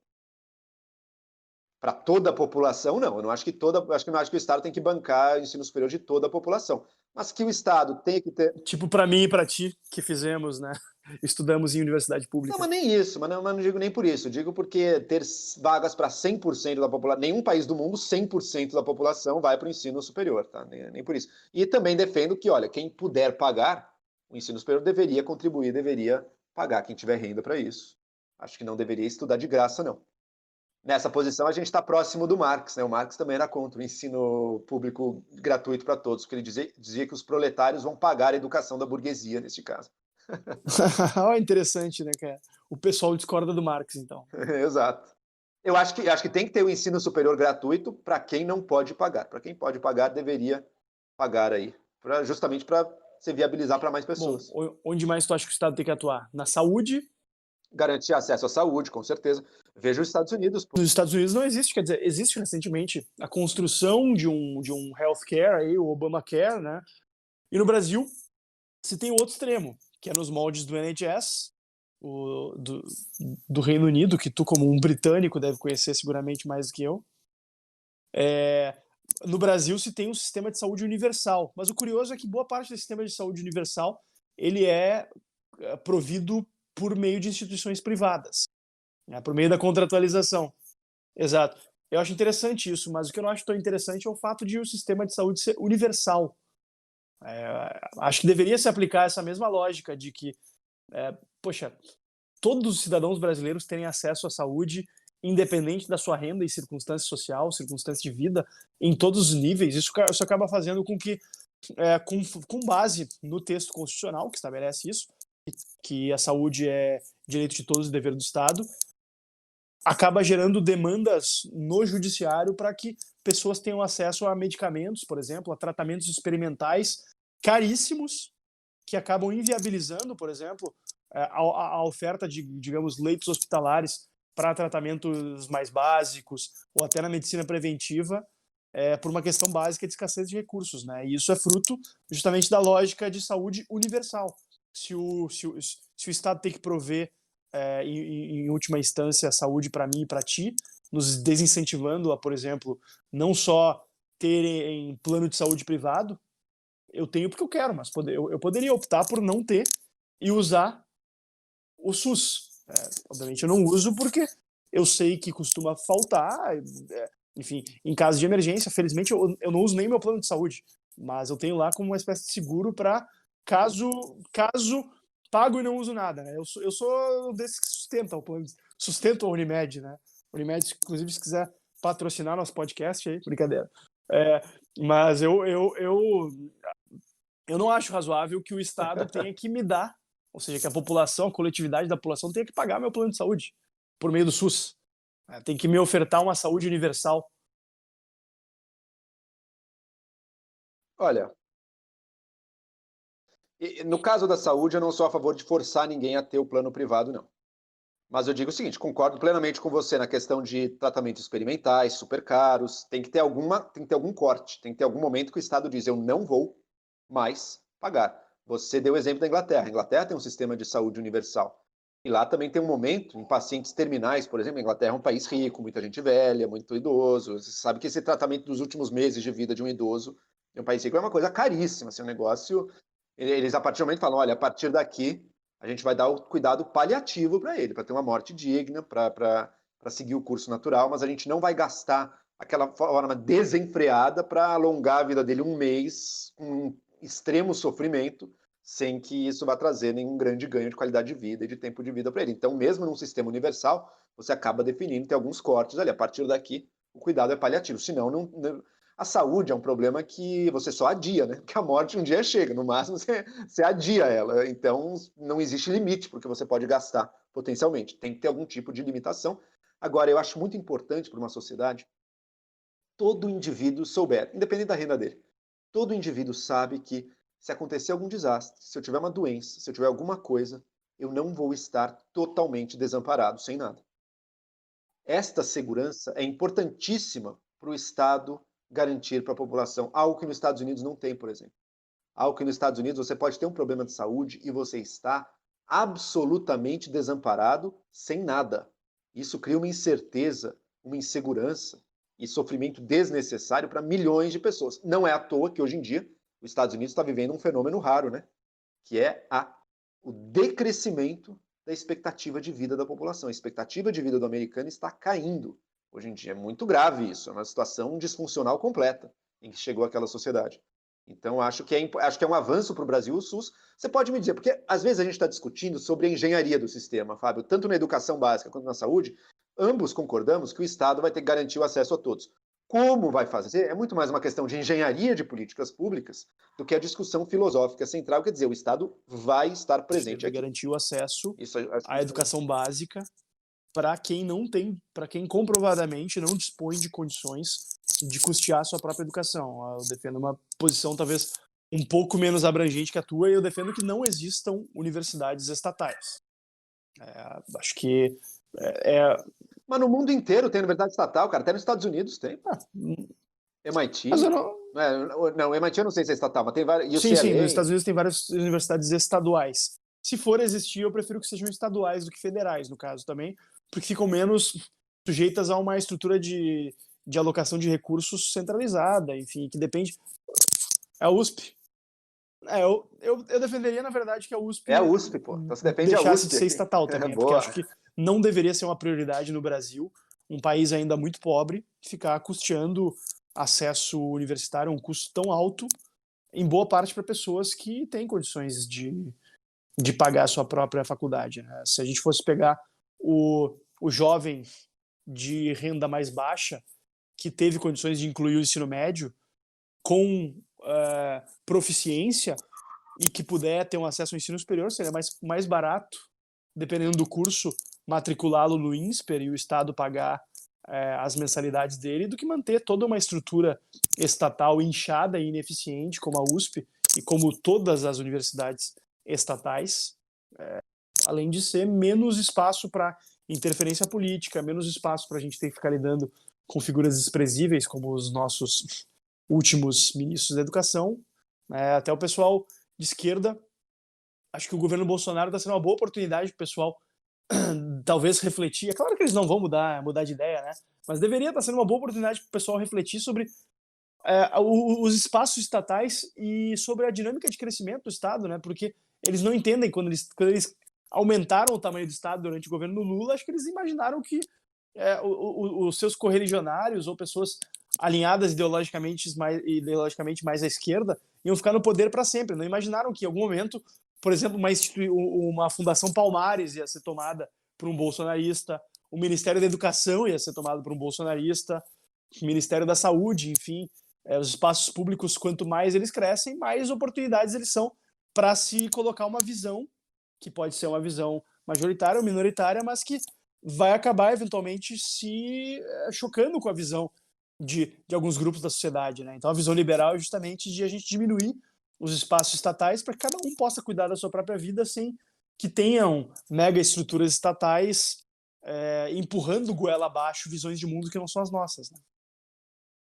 Para toda a população, não. Eu não acho que o Estado tem que bancar o ensino superior de toda a população. Mas que o Estado tem que ter. Tipo para mim e para ti, que fizemos, né? Estudamos em universidade Não, pública. mas nem isso, mas não digo nem por isso. Digo porque ter vagas para 100% da população. Nenhum país do mundo, 100% da população vai para o ensino superior, tá? Nem por isso. E também defendo que, olha, quem puder pagar o ensino superior deveria contribuir, deveria pagar, quem tiver renda para isso. Acho que não deveria estudar de graça, não. Nessa posição, a gente está próximo do Marx, né? O Marx também era contra o ensino público gratuito para todos, porque ele dizia que os proletários vão pagar a educação da burguesia, neste caso. Oh, interessante, né, cara? O pessoal discorda do Marx, então. Exato. Eu acho que tem que ter o ensino superior gratuito para quem não pode pagar. Para quem pode pagar, deveria pagar aí, justamente para se viabilizar para mais Bom, pessoas. onde mais tu acha que o Estado tem que atuar? Na saúde? Garantir acesso à saúde, com certeza. Veja os Estados Unidos. Nos Estados Unidos não existe, quer dizer, existe recentemente a construção de um healthcare, aí, o Obamacare, né? E no Brasil se tem o outro extremo, que é nos moldes do NHS, do Reino Unido, que tu, como um britânico, deve conhecer seguramente mais do que eu. No Brasil se tem um sistema de saúde universal, mas o curioso é que boa parte desse sistema de saúde universal ele é provido por meio de instituições privadas, né, por meio da contratualização. Exato. Eu acho interessante isso, mas o que eu não acho tão interessante é o fato de o sistema de saúde ser universal. Acho que deveria se aplicar essa mesma lógica de que, poxa, todos os cidadãos brasileiros terem acesso à saúde, independente da sua renda e circunstância social, circunstância de vida, em todos os níveis. Isso acaba fazendo com que, com base no texto constitucional, que estabelece isso, que a saúde é direito de todos e dever do Estado, acaba gerando demandas no judiciário para que pessoas tenham acesso a medicamentos, por exemplo, a tratamentos experimentais caríssimos, que acabam inviabilizando, por exemplo, a oferta de, digamos, leitos hospitalares para tratamentos mais básicos, ou até na medicina preventiva, por uma questão básica de escassez de recursos, né? E isso é fruto justamente da lógica de saúde universal. Se o Estado tem que prover, em última instância, a saúde para mim e para ti, nos desincentivando a, por exemplo, não só terem plano de saúde privado, eu tenho porque eu quero, mas eu poderia optar por não ter e usar o SUS. Obviamente eu não uso porque eu sei que costuma faltar, enfim, em caso de emergência. Felizmente eu não uso nem meu plano de saúde, mas eu tenho lá como uma espécie de seguro para caso pago e não uso nada, né? Eu sou desses que sustenta o plano, sustenta a Unimed, né? Unimed, inclusive, se quiser patrocinar nosso podcast aí, brincadeira. Mas eu não acho razoável que o Estado tenha que me dar, ou seja, que a população, a coletividade da população tenha que pagar meu plano de saúde por meio do SUS. Tem que me ofertar uma saúde universal. Olha, no caso da saúde, eu não sou a favor de forçar ninguém a ter o plano privado, não. Mas eu digo o seguinte, concordo plenamente com você na questão de tratamentos experimentais, super caros, tem que ter algum corte, tem que ter algum momento que o Estado diz, eu não vou mais pagar. Você deu o exemplo da Inglaterra. A Inglaterra tem um sistema de saúde universal. E lá também tem um momento, em pacientes terminais, por exemplo, a Inglaterra é um país rico, muita gente velha, muito idoso. Você sabe que esse tratamento dos últimos meses de vida de um idoso em um país rico é uma coisa caríssima, assim, um negócio... Eles, a partir do momento, falam, olha, a partir daqui, a gente vai dar o cuidado paliativo para ele, para ter uma morte digna, para seguir o curso natural, mas a gente não vai gastar aquela forma desenfreada para alongar a vida dele um mês com um extremo sofrimento, sem que isso vá trazer nenhum grande ganho de qualidade de vida e de tempo de vida para ele. Então, mesmo num sistema universal, você acaba definindo, tem alguns cortes ali, a partir daqui, o cuidado é paliativo, senão não, a saúde é um problema que você só adia, né? Porque a morte um dia chega, no máximo você adia ela. Então não existe limite porque você pode gastar potencialmente. Tem que ter algum tipo de limitação. Agora, eu acho muito importante para uma sociedade todo indivíduo souber, independente da renda dele, todo indivíduo sabe que se acontecer algum desastre, se eu tiver uma doença, se eu tiver alguma coisa, eu não vou estar totalmente desamparado, sem nada. Esta segurança é importantíssima para o Estado garantir para a população, algo que nos Estados Unidos não tem, por exemplo. Algo que nos Estados Unidos você pode ter um problema de saúde e você está absolutamente desamparado, sem nada. Isso cria uma incerteza, uma insegurança e sofrimento desnecessário para milhões de pessoas. Não é à toa que hoje em dia os Estados Unidos está vivendo um fenômeno raro, né? Que é o decrescimento da expectativa de vida da população. A expectativa de vida do americano está caindo. Hoje em dia é muito grave isso, é uma situação disfuncional completa em que chegou aquela sociedade. Então, acho que é um avanço para o Brasil o SUS. Você pode me dizer, porque às vezes a gente está discutindo sobre a engenharia do sistema, Fábio, tanto na educação básica quanto na saúde, ambos concordamos que o Estado vai ter que garantir o acesso a todos. Como vai fazer? É muito mais uma questão de engenharia de políticas públicas do que a discussão filosófica central, quer dizer, o Estado vai estar presente aqui. Garantir o acesso à educação básica para quem não tem, para quem comprovadamente não dispõe de condições de custear a sua própria educação. Eu defendo uma posição talvez um pouco menos abrangente que a tua, e eu defendo que não existam universidades estatais. Acho que Mas no mundo inteiro tem universidade estatal, cara. Até nos Estados Unidos tem. MIT. Mas eu não... Não, MIT eu não sei se é estatal, mas tem várias. Sim, nos Estados Unidos tem várias universidades estaduais. Se for existir, eu prefiro que sejam estaduais do que federais, no caso também, porque ficam menos sujeitas a uma estrutura de de alocação de recursos centralizada, enfim, que depende. É a USP. Eu defenderia, na verdade, que a É a USP USP, pô. Então você defende a deixasse de USP ser aqui. estatal também, porque Boa. acho que não deveria ser uma prioridade no Brasil, um país ainda muito pobre, ficar custeando acesso universitário a um custo tão alto, em boa parte para pessoas que têm condições de pagar a sua própria faculdade, né? Se a gente fosse pegar o jovem de renda mais baixa, que teve condições de incluir o ensino médio, com proficiência, e que puder ter um acesso ao ensino superior, seria mais barato, dependendo do curso, matriculá-lo no INSPER e o Estado pagar as mensalidades dele, do que manter toda uma estrutura estatal inchada e ineficiente, como a USP e como todas as universidades estatais, além de ser menos espaço para interferência política, menos espaço para a gente ter que ficar lidando com figuras desprezíveis como os nossos últimos ministros da educação, até o pessoal de esquerda. Acho que o governo Bolsonaro está sendo uma boa oportunidade para o pessoal talvez refletir. É claro que eles não vão mudar de ideia, né? Mas deveria estar sendo uma boa oportunidade para o pessoal refletir sobre os espaços estatais e sobre a dinâmica de crescimento do Estado, né? Porque eles não entendem quando eles aumentaram o tamanho do Estado durante o governo Lula, acho que eles imaginaram que os seus correligionários ou pessoas alinhadas ideologicamente mais à esquerda iam ficar no poder para sempre. Não imaginaram que em algum momento, por exemplo, uma Fundação Palmares ia ser tomada por um bolsonarista, o Ministério da Educação ia ser tomado por um bolsonarista, o Ministério da Saúde, enfim. Os espaços públicos, quanto mais eles crescem, mais oportunidades eles são para se colocar uma visão, que pode ser uma visão majoritária ou minoritária, mas que vai acabar eventualmente se chocando com a visão de alguns grupos da sociedade, né? Então a visão liberal é justamente de a gente diminuir os espaços estatais para que cada um possa cuidar da sua própria vida sem que tenham mega estruturas estatais empurrando goela abaixo visões de mundo que não são as nossas, né?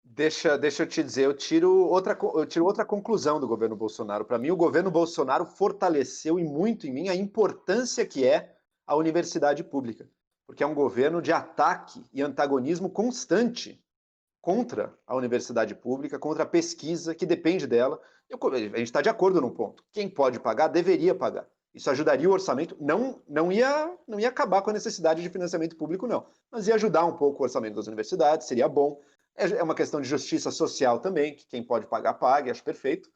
Deixa eu te dizer, eu tiro outra conclusão do governo Bolsonaro. Para mim, o governo Bolsonaro fortaleceu e muito em mim a importância que é a universidade pública, porque é um governo de ataque e antagonismo constante contra a universidade pública, contra a pesquisa que depende dela. A gente está de acordo num ponto. Quem pode pagar, deveria pagar. Isso ajudaria o orçamento, não ia acabar com a necessidade de financiamento público, não, mas ia ajudar um pouco o orçamento das universidades, seria bom. É uma questão de justiça social também, que quem pode pagar, pague, acho perfeito,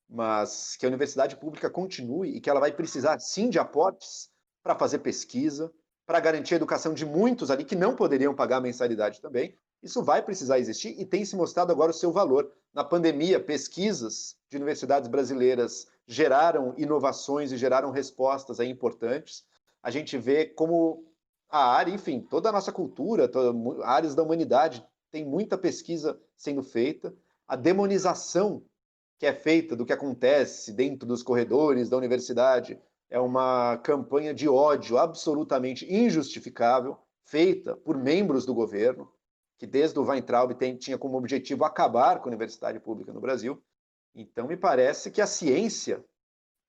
mas que a universidade pública continue e que ela vai precisar, sim, de aportes para fazer pesquisa, para garantir a educação de muitos ali que não poderiam pagar a mensalidade também. Isso vai precisar existir e tem se mostrado agora o seu valor. Na pandemia, pesquisas de universidades brasileiras geraram inovações e geraram respostas aí importantes. A gente vê como a área, enfim, toda a nossa cultura, áreas da humanidade, tem muita pesquisa sendo feita. A demonização que é feita do que acontece dentro dos corredores da universidade é uma campanha de ódio absolutamente injustificável, feita por membros do governo, que desde o Weintraub tinha como objetivo acabar com a universidade pública no Brasil. Então, me parece que a ciência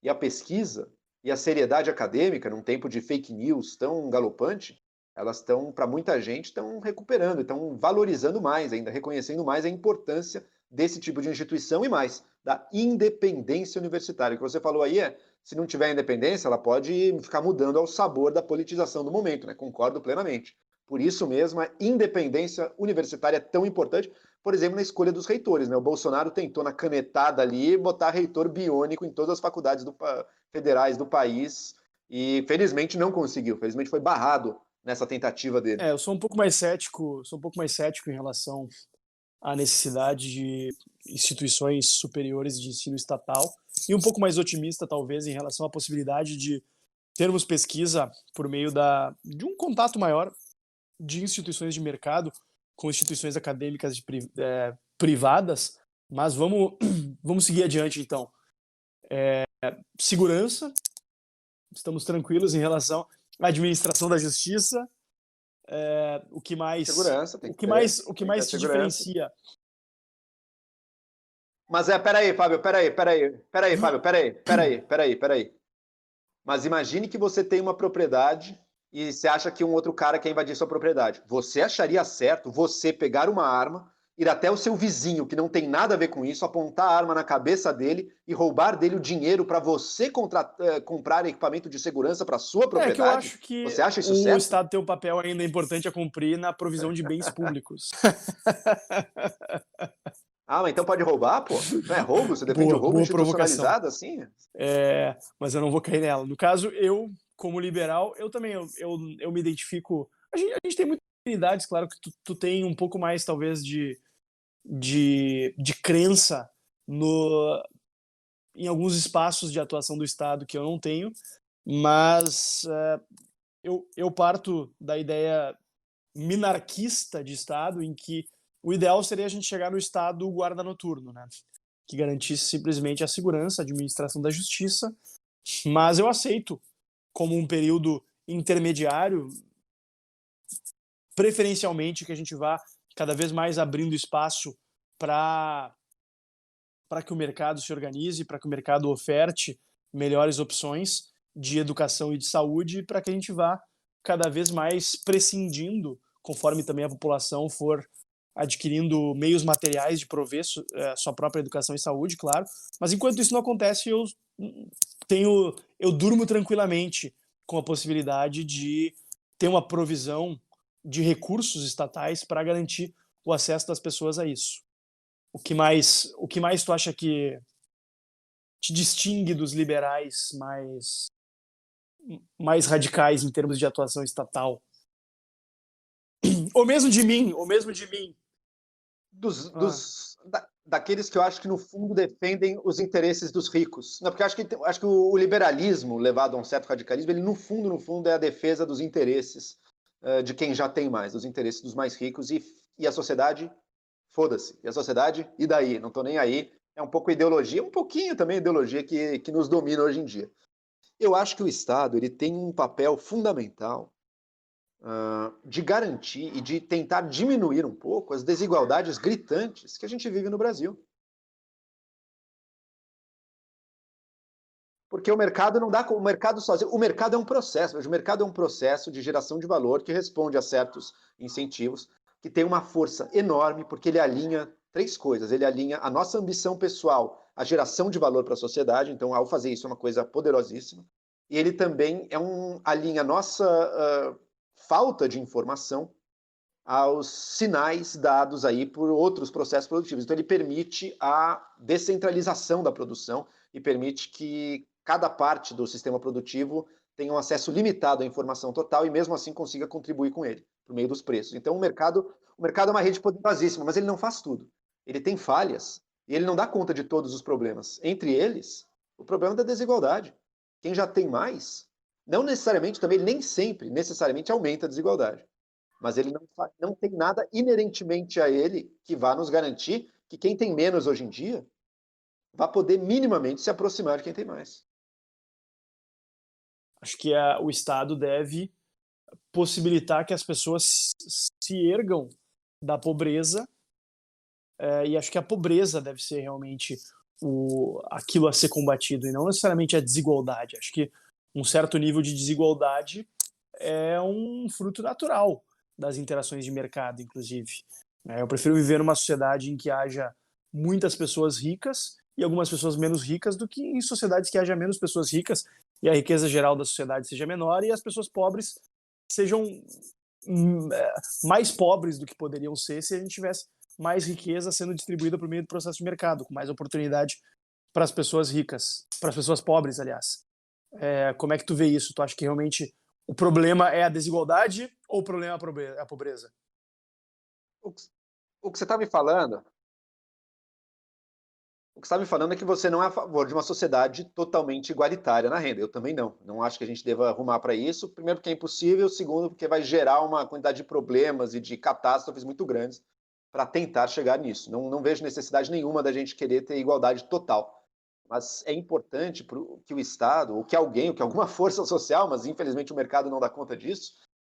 e a pesquisa e a seriedade acadêmica, num tempo de fake news tão galopante, elas estão, para muita gente, estão recuperando, estão valorizando mais ainda, reconhecendo mais a importância desse tipo de instituição e mais, da independência universitária. O que você falou aí se não tiver independência, ela pode ficar mudando ao sabor da politização do momento, né? Concordo plenamente. Por isso mesmo, a independência universitária é tão importante, por exemplo, na escolha dos reitores, né? O Bolsonaro tentou, na canetada ali, botar reitor biônico em todas as faculdades federais do país e, felizmente, não conseguiu. Felizmente, foi barrado nessa tentativa dele. Eu sou um pouco mais cético em relação à necessidade de instituições superiores de ensino estatal e um pouco mais otimista, talvez, em relação à possibilidade de termos pesquisa por meio de um contato maior de instituições de mercado com instituições acadêmicas privadas, mas vamos seguir adiante, então. Segurança, estamos tranquilos em relação à administração da justiça. O que mais Segurança, tem o que que ter. mais o que Tem que ter mais se segurança. diferencia? Mas peraí, Fábio, Fábio, peraí. Mas imagine que você tem uma propriedade e você acha que um outro cara quer invadir sua propriedade. Você acharia certo você pegar uma arma, ir até o seu vizinho, que não tem nada a ver com isso, apontar a arma na cabeça dele e roubar dele o dinheiro para você comprar equipamento de segurança para sua É que eu propriedade? acho que Você acha isso o certo? Estado tem um papel ainda importante a cumprir na provisão de bens públicos. Ah, mas então pode roubar, pô? Não é roubo? Você defende o Boa, roubo boa provocação. institucionalizado assim? Mas eu não vou cair nela. No caso, eu, como liberal, eu também eu me identifico. A gente tem muitas afinidades, claro que tu tem um pouco mais, talvez, de crença no, em alguns espaços de atuação do Estado que eu não tenho, mas eu parto da ideia minarquista de Estado, em que o ideal seria a gente chegar no Estado guarda noturno, né? Que garantisse simplesmente a segurança, a administração da justiça, mas eu aceito como um período intermediário, preferencialmente que a gente vá cada vez mais abrindo espaço para que o mercado se organize, para que o mercado oferte melhores opções de educação e de saúde, para que a gente vá cada vez mais prescindindo, conforme também a população for adquirindo meios materiais de prover sua própria educação e saúde, claro. Mas enquanto isso não acontece, eu durmo tranquilamente com a possibilidade de ter uma provisão de recursos estatais para garantir o acesso das pessoas a isso. O que mais tu acha que te distingue dos liberais mais radicais em termos de atuação estatal? Ou mesmo de mim. Ah, Daqueles que eu acho que, no fundo, defendem os interesses dos ricos. Não, porque eu acho que o liberalismo, levado a um certo radicalismo, ele, no fundo, é a defesa dos interesses de quem já tem mais, dos interesses dos mais ricos, e a sociedade, foda-se. E a sociedade, e daí? Não estou nem aí. É um pouco ideologia, um pouquinho também ideologia que nos domina hoje em dia. Eu acho que o Estado ele tem um papel fundamental de garantir e de tentar diminuir um pouco as desigualdades gritantes que a gente vive no Brasil. Porque o mercado não dá, o mercado sozinho, o mercado é um processo, o mercado é um processo de geração de valor que responde a certos incentivos, que tem uma força enorme, porque ele alinha três coisas. Ele alinha a nossa ambição pessoal, a geração de valor para a sociedade, então ao fazer isso é uma coisa poderosíssima. E ele também alinha a nossa falta de informação aos sinais dados aí por outros processos produtivos. Então ele permite a descentralização da produção e permite que cada parte do sistema produtivo tenha um acesso limitado à informação total e mesmo assim consiga contribuir com ele, por meio dos preços. Então o mercado é uma rede poderosíssima, mas ele não faz tudo. Ele tem falhas e ele não dá conta de todos os problemas. Entre eles, o problema da desigualdade. Quem já tem mais, não necessariamente também, nem sempre, necessariamente aumenta a desigualdade. Mas ele não tem nada inerentemente a ele que vá nos garantir que quem tem menos hoje em dia vai poder minimamente se aproximar de quem tem mais. acho que o Estado deve possibilitar que as pessoas se ergam da pobreza, e acho que a pobreza deve ser realmente aquilo a ser combatido, e não necessariamente a desigualdade. Acho que um certo nível de desigualdade é um fruto natural das interações de mercado, inclusive. Eu prefiro viver numa sociedade em que haja muitas pessoas ricas e algumas pessoas menos ricas do que em sociedades que haja menos pessoas ricas e a riqueza geral da sociedade seja menor e as pessoas pobres sejam mais pobres do que poderiam ser se a gente tivesse mais riqueza sendo distribuída por meio do processo de mercado, com mais oportunidade para as pessoas ricas, para as pessoas pobres, aliás. Como é que tu vê isso? Tu acha que realmente o problema é a desigualdade ou o problema é a pobreza? O que, o que você está me falando, o que está me falando é que você não é a favor de uma sociedade totalmente igualitária na renda. Eu também não. Não acho que a gente deva arrumar para isso. Primeiro, porque é impossível. Segundo, porque vai gerar uma quantidade de problemas e de catástrofes muito grandes para tentar chegar nisso. Não vejo necessidade nenhuma da gente querer ter igualdade total. Mas é importante que o Estado, ou que alguém, ou que alguma força social, mas infelizmente o mercado não dá conta disso,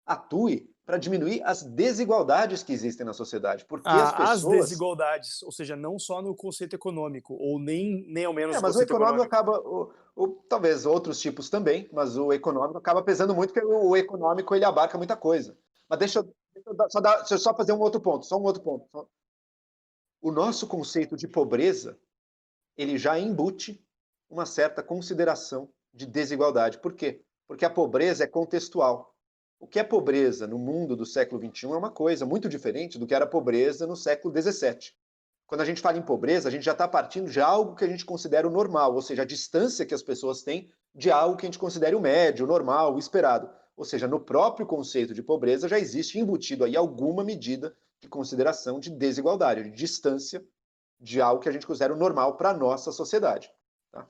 atue para diminuir as desigualdades que existem na sociedade, porque as As pessoas. desigualdades, ou seja, não só no conceito econômico, ou nem ao menos no Mas o conceito econômico econômico. acaba, talvez outros tipos também, mas o econômico acaba pesando muito, porque o econômico ele abarca muita coisa. Mas deixa eu só fazer um outro ponto, só um outro ponto. O nosso conceito de pobreza, ele já embute uma certa consideração de desigualdade. Por quê? Porque a pobreza é contextual. O que é pobreza no mundo do século XXI é uma coisa muito diferente do que era pobreza no século XVII. Quando a gente fala em pobreza, a gente já está partindo de algo que a gente considera o normal, ou seja, a distância que as pessoas têm de algo que a gente considera o médio, o normal, o esperado. Ou seja, no próprio conceito de pobreza já existe embutido aí alguma medida de consideração de desigualdade, de distância de algo que a gente considera o normal para a nossa sociedade. Tá?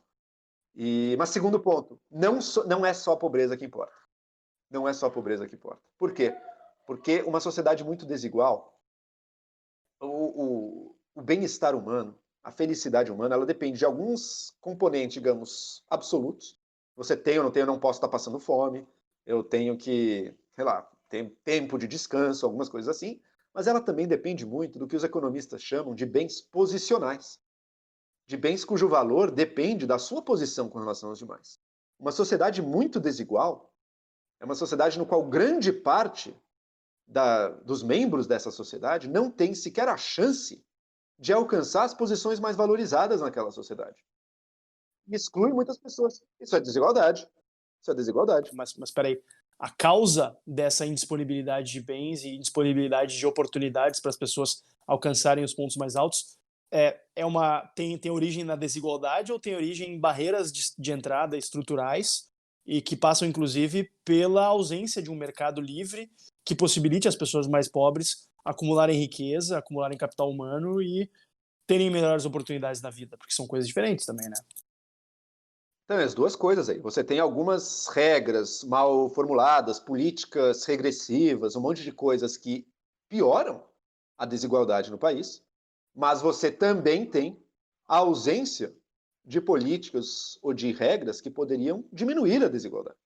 Mas segundo ponto, não é só a pobreza que importa. Não é só a pobreza que importa. Por quê? Porque uma sociedade muito desigual, o bem-estar humano, a felicidade humana, ela depende de alguns componentes, digamos, absolutos. Você tem ou não tem, eu não posso estar passando fome, eu tenho que, sei lá, ter tempo de descanso, algumas coisas assim, mas ela também depende muito do que os economistas chamam de bens posicionais, de bens cujo valor depende da sua posição com relação aos demais. Uma sociedade muito desigual é uma sociedade no qual grande parte dos membros dessa sociedade não tem sequer a chance de alcançar as posições mais valorizadas naquela sociedade. E exclui muitas pessoas. Isso é desigualdade. Isso é desigualdade. Mas peraí, a causa dessa indisponibilidade de bens e indisponibilidade de oportunidades para as pessoas alcançarem os pontos mais altos tem origem na desigualdade ou tem origem em barreiras de entrada estruturais e que passam, inclusive, pela ausência de um mercado livre que possibilite às pessoas mais pobres acumularem riqueza, acumularem capital humano e terem melhores oportunidades na vida, porque são coisas diferentes também, né? Então, as duas coisas aí. Você tem algumas regras mal formuladas, políticas regressivas, um monte de coisas que pioram a desigualdade no país, mas você também tem a ausência de políticas ou de regras que poderiam diminuir a desigualdade.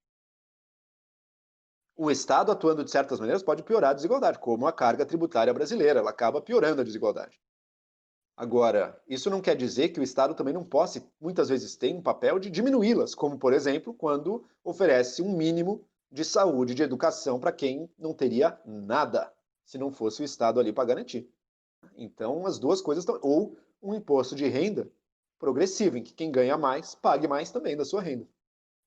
O Estado, atuando de certas maneiras, pode piorar a desigualdade, como a carga tributária brasileira, ela acaba piorando a desigualdade. Agora, isso não quer dizer que o Estado também não possa, muitas vezes tem um papel de diminuí-las, como, por exemplo, quando oferece um mínimo de saúde, de educação para quem não teria nada, se não fosse o Estado ali para garantir. Então, as duas coisas estão. Ou um imposto de renda progressivo, em que quem ganha mais pague mais também da sua renda.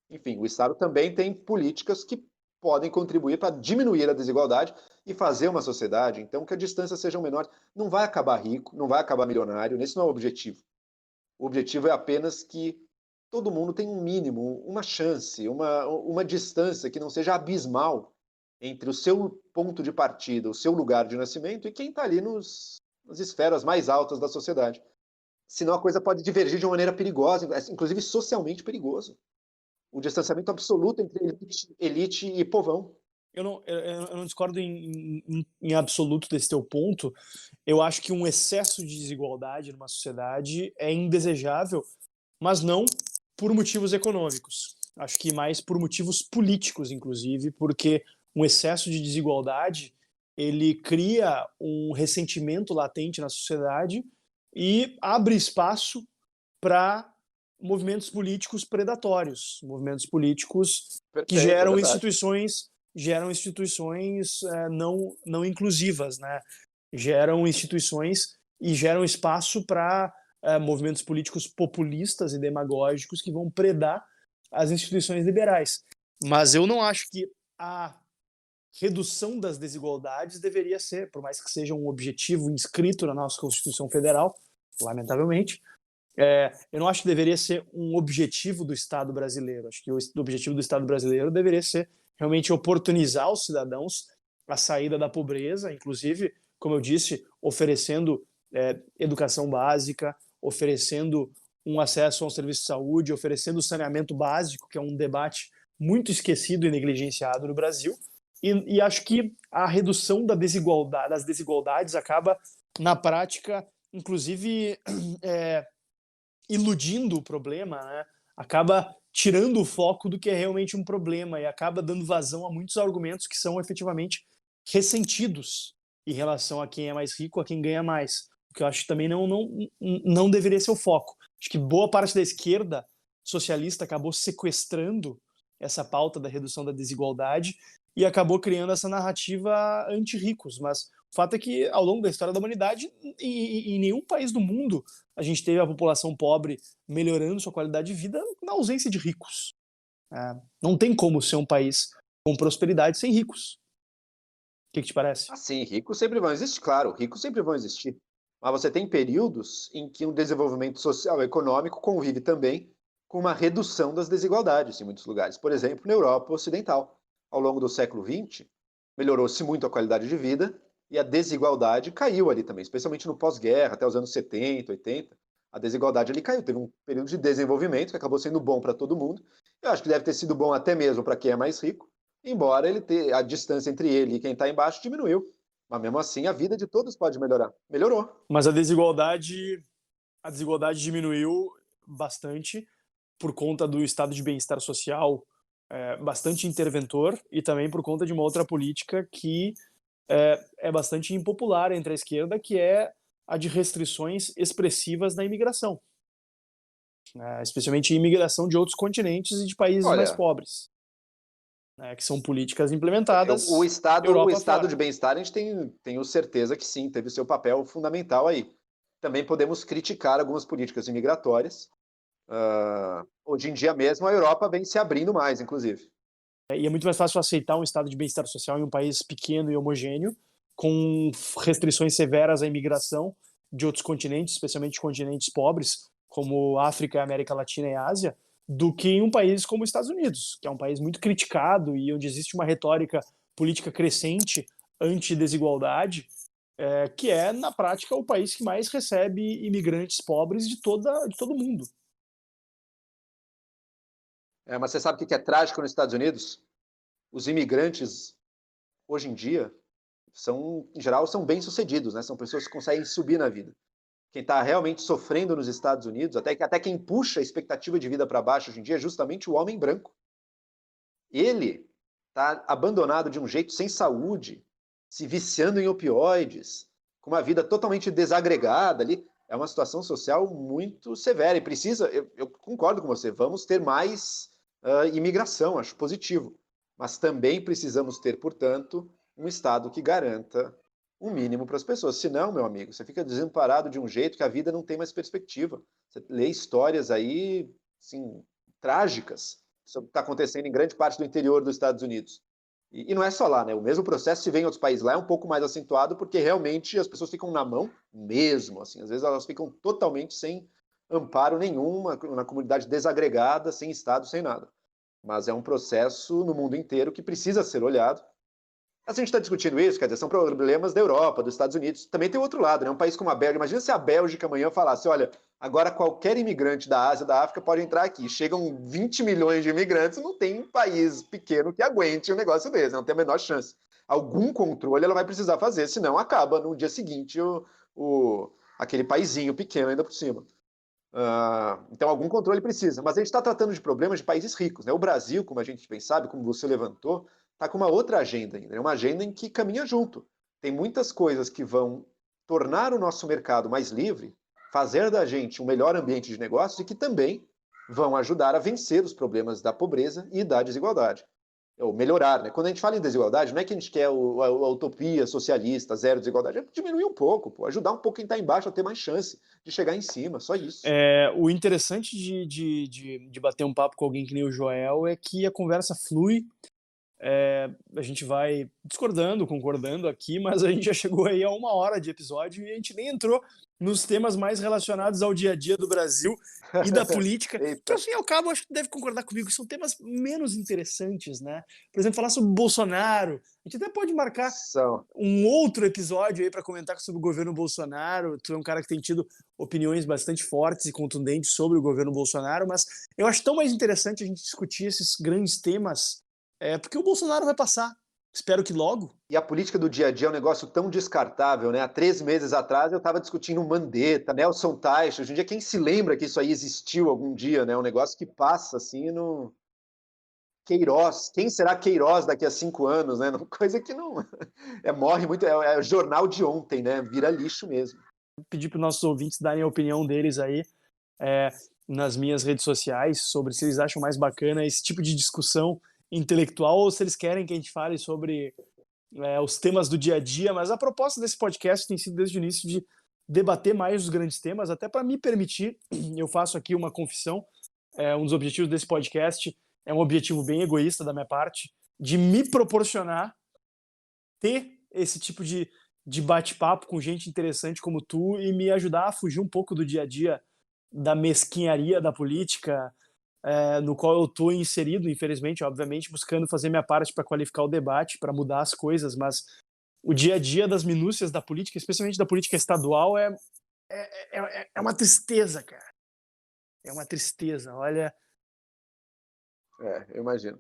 Enfim, o Estado também tem políticas que podem contribuir para diminuir a desigualdade e fazer uma sociedade, então, que a distância seja menor. Não vai acabar rico, não vai acabar milionário, esse não é o objetivo. O objetivo é apenas que todo mundo tenha um mínimo, uma chance, uma distância que não seja abismal entre o seu ponto de partida, o seu lugar de nascimento e quem está ali nas esferas mais altas da sociedade. Senão a coisa pode divergir de uma maneira perigosa, inclusive socialmente perigoso. O distanciamento absoluto entre elite e povão. Eu não discordo em absoluto desse teu ponto. Eu acho que um excesso de desigualdade numa sociedade é indesejável, mas não por motivos econômicos. Acho que mais por motivos políticos, inclusive, porque um excesso de desigualdade ele cria um ressentimento latente na sociedade e abre espaço para movimentos políticos predatórios, movimentos políticos que Perfeito, é verdade. geram instituições não inclusivas, né? Geram instituições e geram espaço para movimentos políticos populistas e demagógicos que vão predar as instituições liberais. Mas eu não acho que a redução das desigualdades deveria ser, por mais que seja um objetivo inscrito na nossa Constituição Federal, lamentavelmente, eu não acho que deveria ser um objetivo do Estado brasileiro. Acho que o objetivo do Estado brasileiro deveria ser realmente oportunizar os cidadãos a saída da pobreza, inclusive, como eu disse, oferecendo educação básica, oferecendo um acesso a um serviço de saúde, oferecendo saneamento básico, que é um debate muito esquecido e negligenciado no Brasil. E acho que a redução das desigualdades acaba, na prática, inclusive, iludindo o problema, né? Acaba tirando o foco do que é realmente um problema e acaba dando vazão a muitos argumentos que são efetivamente ressentidos em relação a quem é mais rico, a quem ganha mais. O que eu acho que também não deveria ser o foco. Acho que boa parte da esquerda socialista acabou sequestrando essa pauta da redução da desigualdade e acabou criando essa narrativa anti-ricos. Mas o fato é que, ao longo da história da humanidade, em nenhum país do mundo a gente teve a população pobre melhorando sua qualidade de vida na ausência de ricos. Não tem como ser um país com prosperidade sem ricos. O que te parece? Sim, ricos sempre vão existir, claro, ricos sempre vão existir. Mas você tem períodos em que um desenvolvimento social e econômico convive também com uma redução das desigualdades em muitos lugares. Por exemplo, na Europa Ocidental. Ao longo do século XX, melhorou-se muito a qualidade de vida e a desigualdade caiu ali também, especialmente no pós-guerra, até os anos 70, 80. A desigualdade ali caiu. Teve um período de desenvolvimento que acabou sendo bom para todo mundo. Eu acho que deve ter sido bom até mesmo para quem é mais rico, embora a distância entre ele e quem está embaixo diminuiu. Mas mesmo assim, a vida de todos pode melhorar. Melhorou. Mas a desigualdade diminuiu bastante por conta do estado de bem-estar social bastante interventor e também por conta de uma outra política que é bastante impopular entre a esquerda, que é a de restrições expressivas na imigração, especialmente imigração de outros continentes e de países mais Olha, pobres, que são políticas implementadas o Europa estado fora. de bem-estar, a gente tenho certeza que sim, teve seu papel fundamental aí. Também podemos criticar algumas políticas imigratórias. Hoje em dia mesmo, a Europa vem se abrindo mais, inclusive. E é muito mais fácil aceitar um estado de bem-estar social em um país pequeno e homogêneo, com restrições severas à imigração de outros continentes, especialmente continentes pobres, como África, América Latina e Ásia, do que em um país como os Estados Unidos, que é um país muito criticado e onde existe uma retórica política crescente anti-desigualdade, que é, na prática, o país que mais recebe imigrantes pobres de todo o mundo. Mas você sabe o que é trágico nos Estados Unidos? Os imigrantes, hoje em dia, em geral, são bem-sucedidos, né? São pessoas que conseguem subir na vida. Quem está realmente sofrendo nos Estados Unidos, até quem puxa a expectativa de vida para baixo hoje em dia, é justamente o homem branco. Ele está abandonado de um jeito sem saúde, se viciando em opioides, com uma vida totalmente desagregada ali. É uma situação social muito severa e precisa, eu concordo com você, vamos ter mais imigração, acho positivo. Mas também precisamos ter, portanto, um Estado que garanta um mínimo para as pessoas. Senão, meu amigo, você fica desamparado de um jeito que a vida não tem mais perspectiva. Você lê histórias aí, assim, trágicas sobre o que está acontecendo em grande parte do interior dos Estados Unidos. E não é só lá, né? O mesmo processo se vê em outros países. Lá é um pouco mais acentuado porque realmente as pessoas ficam na mão mesmo, assim. Às vezes elas ficam totalmente sem amparo nenhum, na comunidade desagregada, sem Estado, sem nada. Mas é um processo no mundo inteiro que precisa ser olhado. A gente está discutindo isso, quer dizer, são problemas da Europa, dos Estados Unidos. Também tem o outro lado, né? Um país como a Bélgica. Imagina se a Bélgica amanhã falasse, olha, agora qualquer imigrante da Ásia, da África pode entrar aqui. Chegam 20 milhões de imigrantes, não tem um país pequeno que aguente um negócio desse, não tem a menor chance. Algum controle ela vai precisar fazer, senão acaba no dia seguinte aquele paizinho pequeno ainda por cima. Então algum controle precisa. Mas a gente está tratando de problemas de países ricos, né? O Brasil, como a gente bem sabe, como você levantou, está com uma outra agenda ainda, uma agenda em que caminha junto. Tem muitas coisas que vão tornar o nosso mercado mais livre, fazer da gente um melhor ambiente de negócios e que também vão ajudar a vencer os problemas da pobreza e da desigualdade. Ou melhorar, né? Quando a gente fala em desigualdade, não é que a gente quer a utopia socialista, zero desigualdade, é diminuir um pouco, ajudar um pouco quem está embaixo a ter mais chance de chegar em cima, só isso. O interessante de bater um papo com alguém que nem o Joel é que a conversa flui. A gente vai discordando, concordando aqui, mas a gente já chegou aí a 1 hora de episódio e a gente nem entrou nos temas mais relacionados ao dia a dia do Brasil e da política, que ao fim e ao cabo acho que deve concordar comigo, são temas menos interessantes, né? Por exemplo, falar sobre o Bolsonaro, a gente até pode marcar um outro episódio aí para comentar sobre o governo Bolsonaro. Tu é um cara que tem tido opiniões bastante fortes e contundentes sobre o governo Bolsonaro, mas eu acho tão mais interessante a gente discutir esses grandes temas porque o Bolsonaro vai passar. Espero que logo. E a política do dia a dia é um negócio tão descartável, né? Há 3 meses atrás eu estava discutindo Mandetta, Nelson Teich. Hoje em dia, quem se lembra que isso aí existiu algum dia, né? Um negócio que passa assim no. Queiroz, quem será Queiroz daqui a 5 anos, né? Coisa que não. Morre muito, é jornal de ontem, né? Vira lixo mesmo. Vou pedir para os nossos ouvintes darem a opinião deles aí nas minhas redes sociais sobre se eles acham mais bacana esse tipo de discussão intelectual ou se eles querem que a gente fale sobre os temas do dia a dia, mas a proposta desse podcast tem sido desde o início de debater mais os grandes temas, até para me permitir, eu faço aqui uma confissão, um dos objetivos desse podcast é um objetivo bem egoísta da minha parte, de me proporcionar ter esse tipo de bate-papo com gente interessante como tu e me ajudar a fugir um pouco do dia a dia da mesquinharia da política, no qual eu estou inserido, infelizmente, obviamente, buscando fazer minha parte para qualificar o debate, para mudar as coisas, mas o dia a dia das minúcias da política, especialmente da política estadual, é uma tristeza, cara. É uma tristeza, olha. Eu imagino.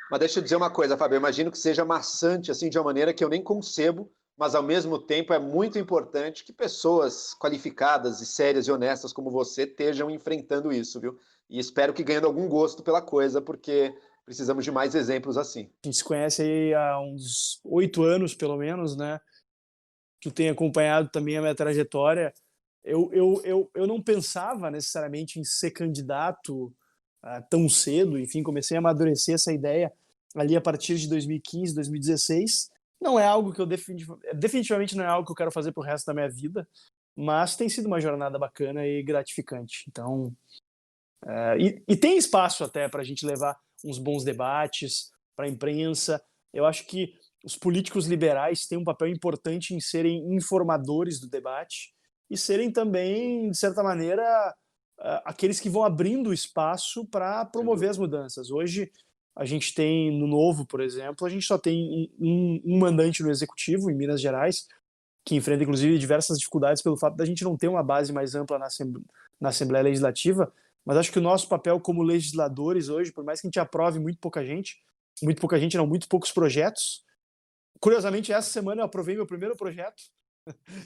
Mas deixa eu dizer uma coisa, Fábio, eu imagino que seja maçante, assim, de uma maneira que eu nem concebo, mas ao mesmo tempo é muito importante que pessoas qualificadas e sérias e honestas como você estejam enfrentando isso, viu? E espero que ganhando algum gosto pela coisa, porque precisamos de mais exemplos assim. A gente se conhece aí há uns 8 anos, pelo menos, né? Tu tem acompanhado também a minha trajetória. Eu não pensava necessariamente em ser candidato tão cedo, enfim, comecei a amadurecer essa ideia ali a partir de 2015, 2016. Não é algo que eu definitivamente não é algo que eu quero fazer pro resto da minha vida, mas tem sido uma jornada bacana e gratificante. Então, e tem espaço até para a gente levar uns bons debates para a imprensa. Eu acho que os políticos liberais têm um papel importante em serem informadores do debate e serem também, de certa maneira, aqueles que vão abrindo espaço para promover as mudanças. Hoje, a gente tem, no Novo, por exemplo, a gente só tem um mandante no Executivo, em Minas Gerais, que enfrenta, inclusive, diversas dificuldades pelo fato da gente não ter uma base mais ampla na Assembleia Legislativa, mas acho que o nosso papel como legisladores hoje, por mais que a gente aprove muito pouca gente não, muito poucos projetos. Curiosamente, essa semana eu aprovei meu primeiro projeto,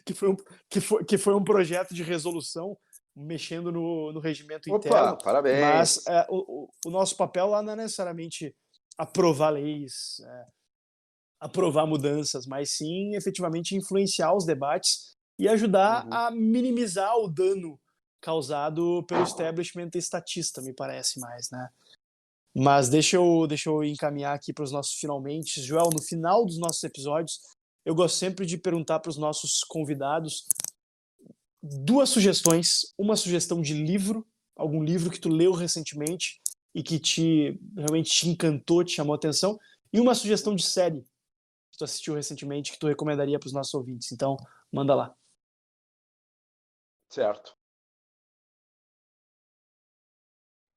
que foi um projeto de resolução mexendo no regimento Opa, interno, mas parabéns! o nosso papel lá não é necessariamente aprovar leis, aprovar mudanças, mas sim efetivamente influenciar os debates e ajudar a minimizar o dano causado pelo establishment estatista, me parece mais, né? Mas deixa eu encaminhar aqui para os nossos finalmente. Joel, no final dos nossos episódios, eu gosto sempre de perguntar para os nossos convidados 2 sugestões. Uma sugestão de livro, algum livro que tu leu recentemente e que realmente te encantou, te chamou a atenção, e uma sugestão de série que tu assistiu recentemente que tu recomendaria para os nossos ouvintes. Então, manda lá. Certo.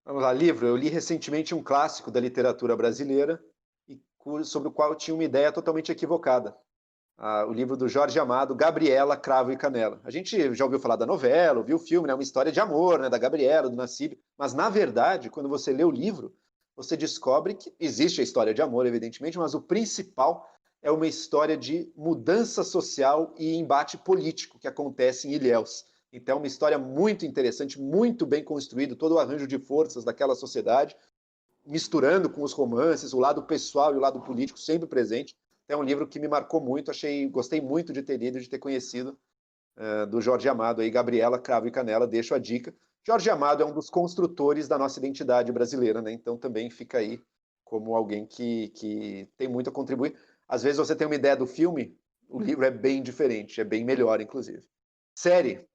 Vamos lá, livro. Eu li recentemente um clássico da literatura brasileira sobre o qual eu tinha uma ideia totalmente equivocada. O livro do Jorge Amado, Gabriela, Cravo e Canela. A gente já ouviu falar da novela, ouviu o filme, né? Uma história de amor, né? Da Gabriela, do Nassib. Mas, na verdade, quando você lê o livro, você descobre que existe a história de amor, evidentemente, mas o principal é uma história de mudança social e embate político que acontece em Ilhéus. Então, é uma história muito interessante, muito bem construído, todo o arranjo de forças daquela sociedade, misturando com os romances, o lado pessoal e o lado político sempre presente. É um livro que me marcou muito, gostei muito de ter lido, de ter conhecido, do Jorge Amado, aí, Gabriela, Cravo e Canela, deixo a dica. Jorge Amado é um dos construtores da nossa identidade brasileira, né? Então também fica aí como alguém que tem muito a contribuir. Às vezes você tem uma ideia do filme, o livro é bem diferente, é bem melhor, inclusive. Série,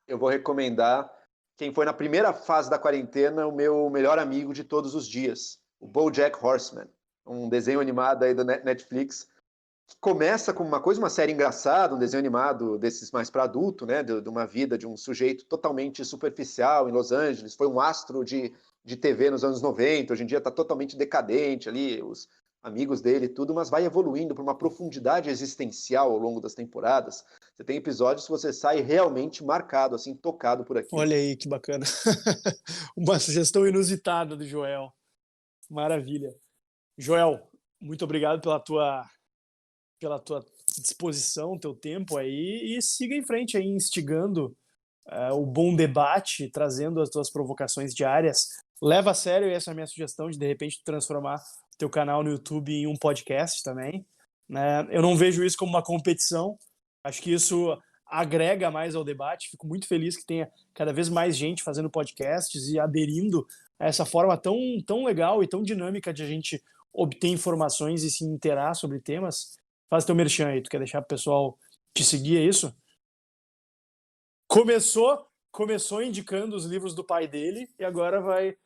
eu vou recomendar quem foi na primeira fase da quarentena, o meu melhor amigo de todos os dias, o BoJack Horseman, um desenho animado aí do Netflix, que começa como uma série engraçada, um desenho animado desses mais para adulto, né, de uma vida de um sujeito totalmente superficial em Los Angeles, foi um astro de TV nos anos 90, hoje em dia está totalmente decadente ali, os amigos dele e tudo, mas vai evoluindo para uma profundidade existencial ao longo das temporadas. Você tem episódios que você sai realmente marcado, assim, tocado por aquilo. Olha aí, que bacana. Uma sugestão inusitada do Joel. Maravilha. Joel, Muito obrigado pela tua disposição, teu tempo aí, e siga em frente aí, instigando o bom debate, trazendo as tuas provocações diárias. Leva a sério, essa é a minha sugestão, de repente transformar teu canal no YouTube em um podcast também, né? Eu não vejo isso como uma competição, acho que isso agrega mais ao debate. Fico muito feliz que tenha cada vez mais gente fazendo podcasts e aderindo a essa forma tão legal e tão dinâmica de a gente obter informações e se interar sobre temas. Faz teu merchan aí, tu quer deixar pro pessoal te seguir, é isso? Começou indicando os livros do pai dele e agora vai.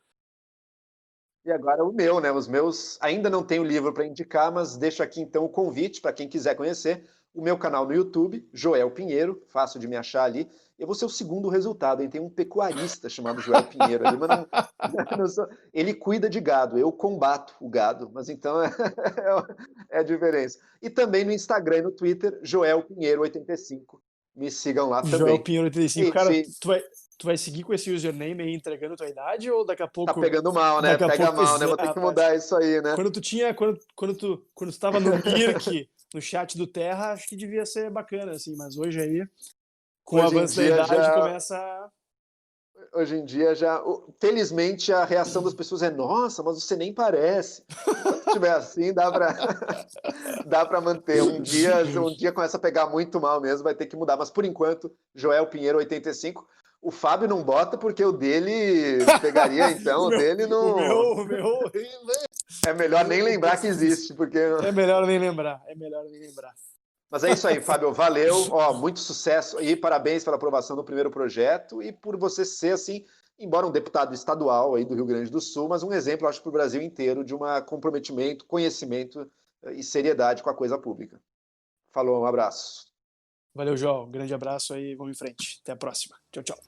E agora o meu, né? Os meus ainda não tenho livro para indicar, mas deixo aqui então o convite para quem quiser conhecer o meu canal no YouTube, Joel Pinheiro, fácil de me achar ali. Eu vou ser o segundo resultado, hein? Tem um pecuarista chamado Joel Pinheiro ali, mas não, ele cuida de gado, eu combato o gado, mas então é a diferença. E também no Instagram e no Twitter, Joel Pinheiro 85. Me sigam lá Joel também. Pinheiro 85. E Cara, se tu vai seguir com esse username aí entregando tua idade ou daqui a tá pouco. pegando mal, né? Daqui a Pega pouco. mal, né? Vou ter que Rapaz, mudar isso aí, né? quando tu tava no Mirk, no chat do Terra, acho que devia ser bacana, assim, mas hoje aí, com o Hoje em avanço da dia idade, já começa. Hoje em dia já, felizmente a reação das pessoas é: nossa, mas você nem parece. Enquanto estiver assim, dá para dá para manter. Um dia começa a pegar muito mal mesmo, vai ter que mudar. Mas por enquanto, Joel Pinheiro 85. O Fábio não bota porque o dele pegaria, então, o o meu, dele o meu, não. o meu. É O melhor meu nem não lembrar que posso dizer. existe, porque. É melhor nem lembrar. É melhor nem lembrar. Mas é isso aí, Fábio. Valeu. Ó, muito sucesso e parabéns pela aprovação do primeiro projeto e por você ser, assim, embora um deputado estadual aí do Rio Grande do Sul, mas um exemplo, acho, para o Brasil inteiro de um comprometimento, conhecimento e seriedade com a coisa pública. Falou, um abraço. Valeu, João. Grande abraço aí. Vamos em frente. Até a próxima. Tchau, tchau.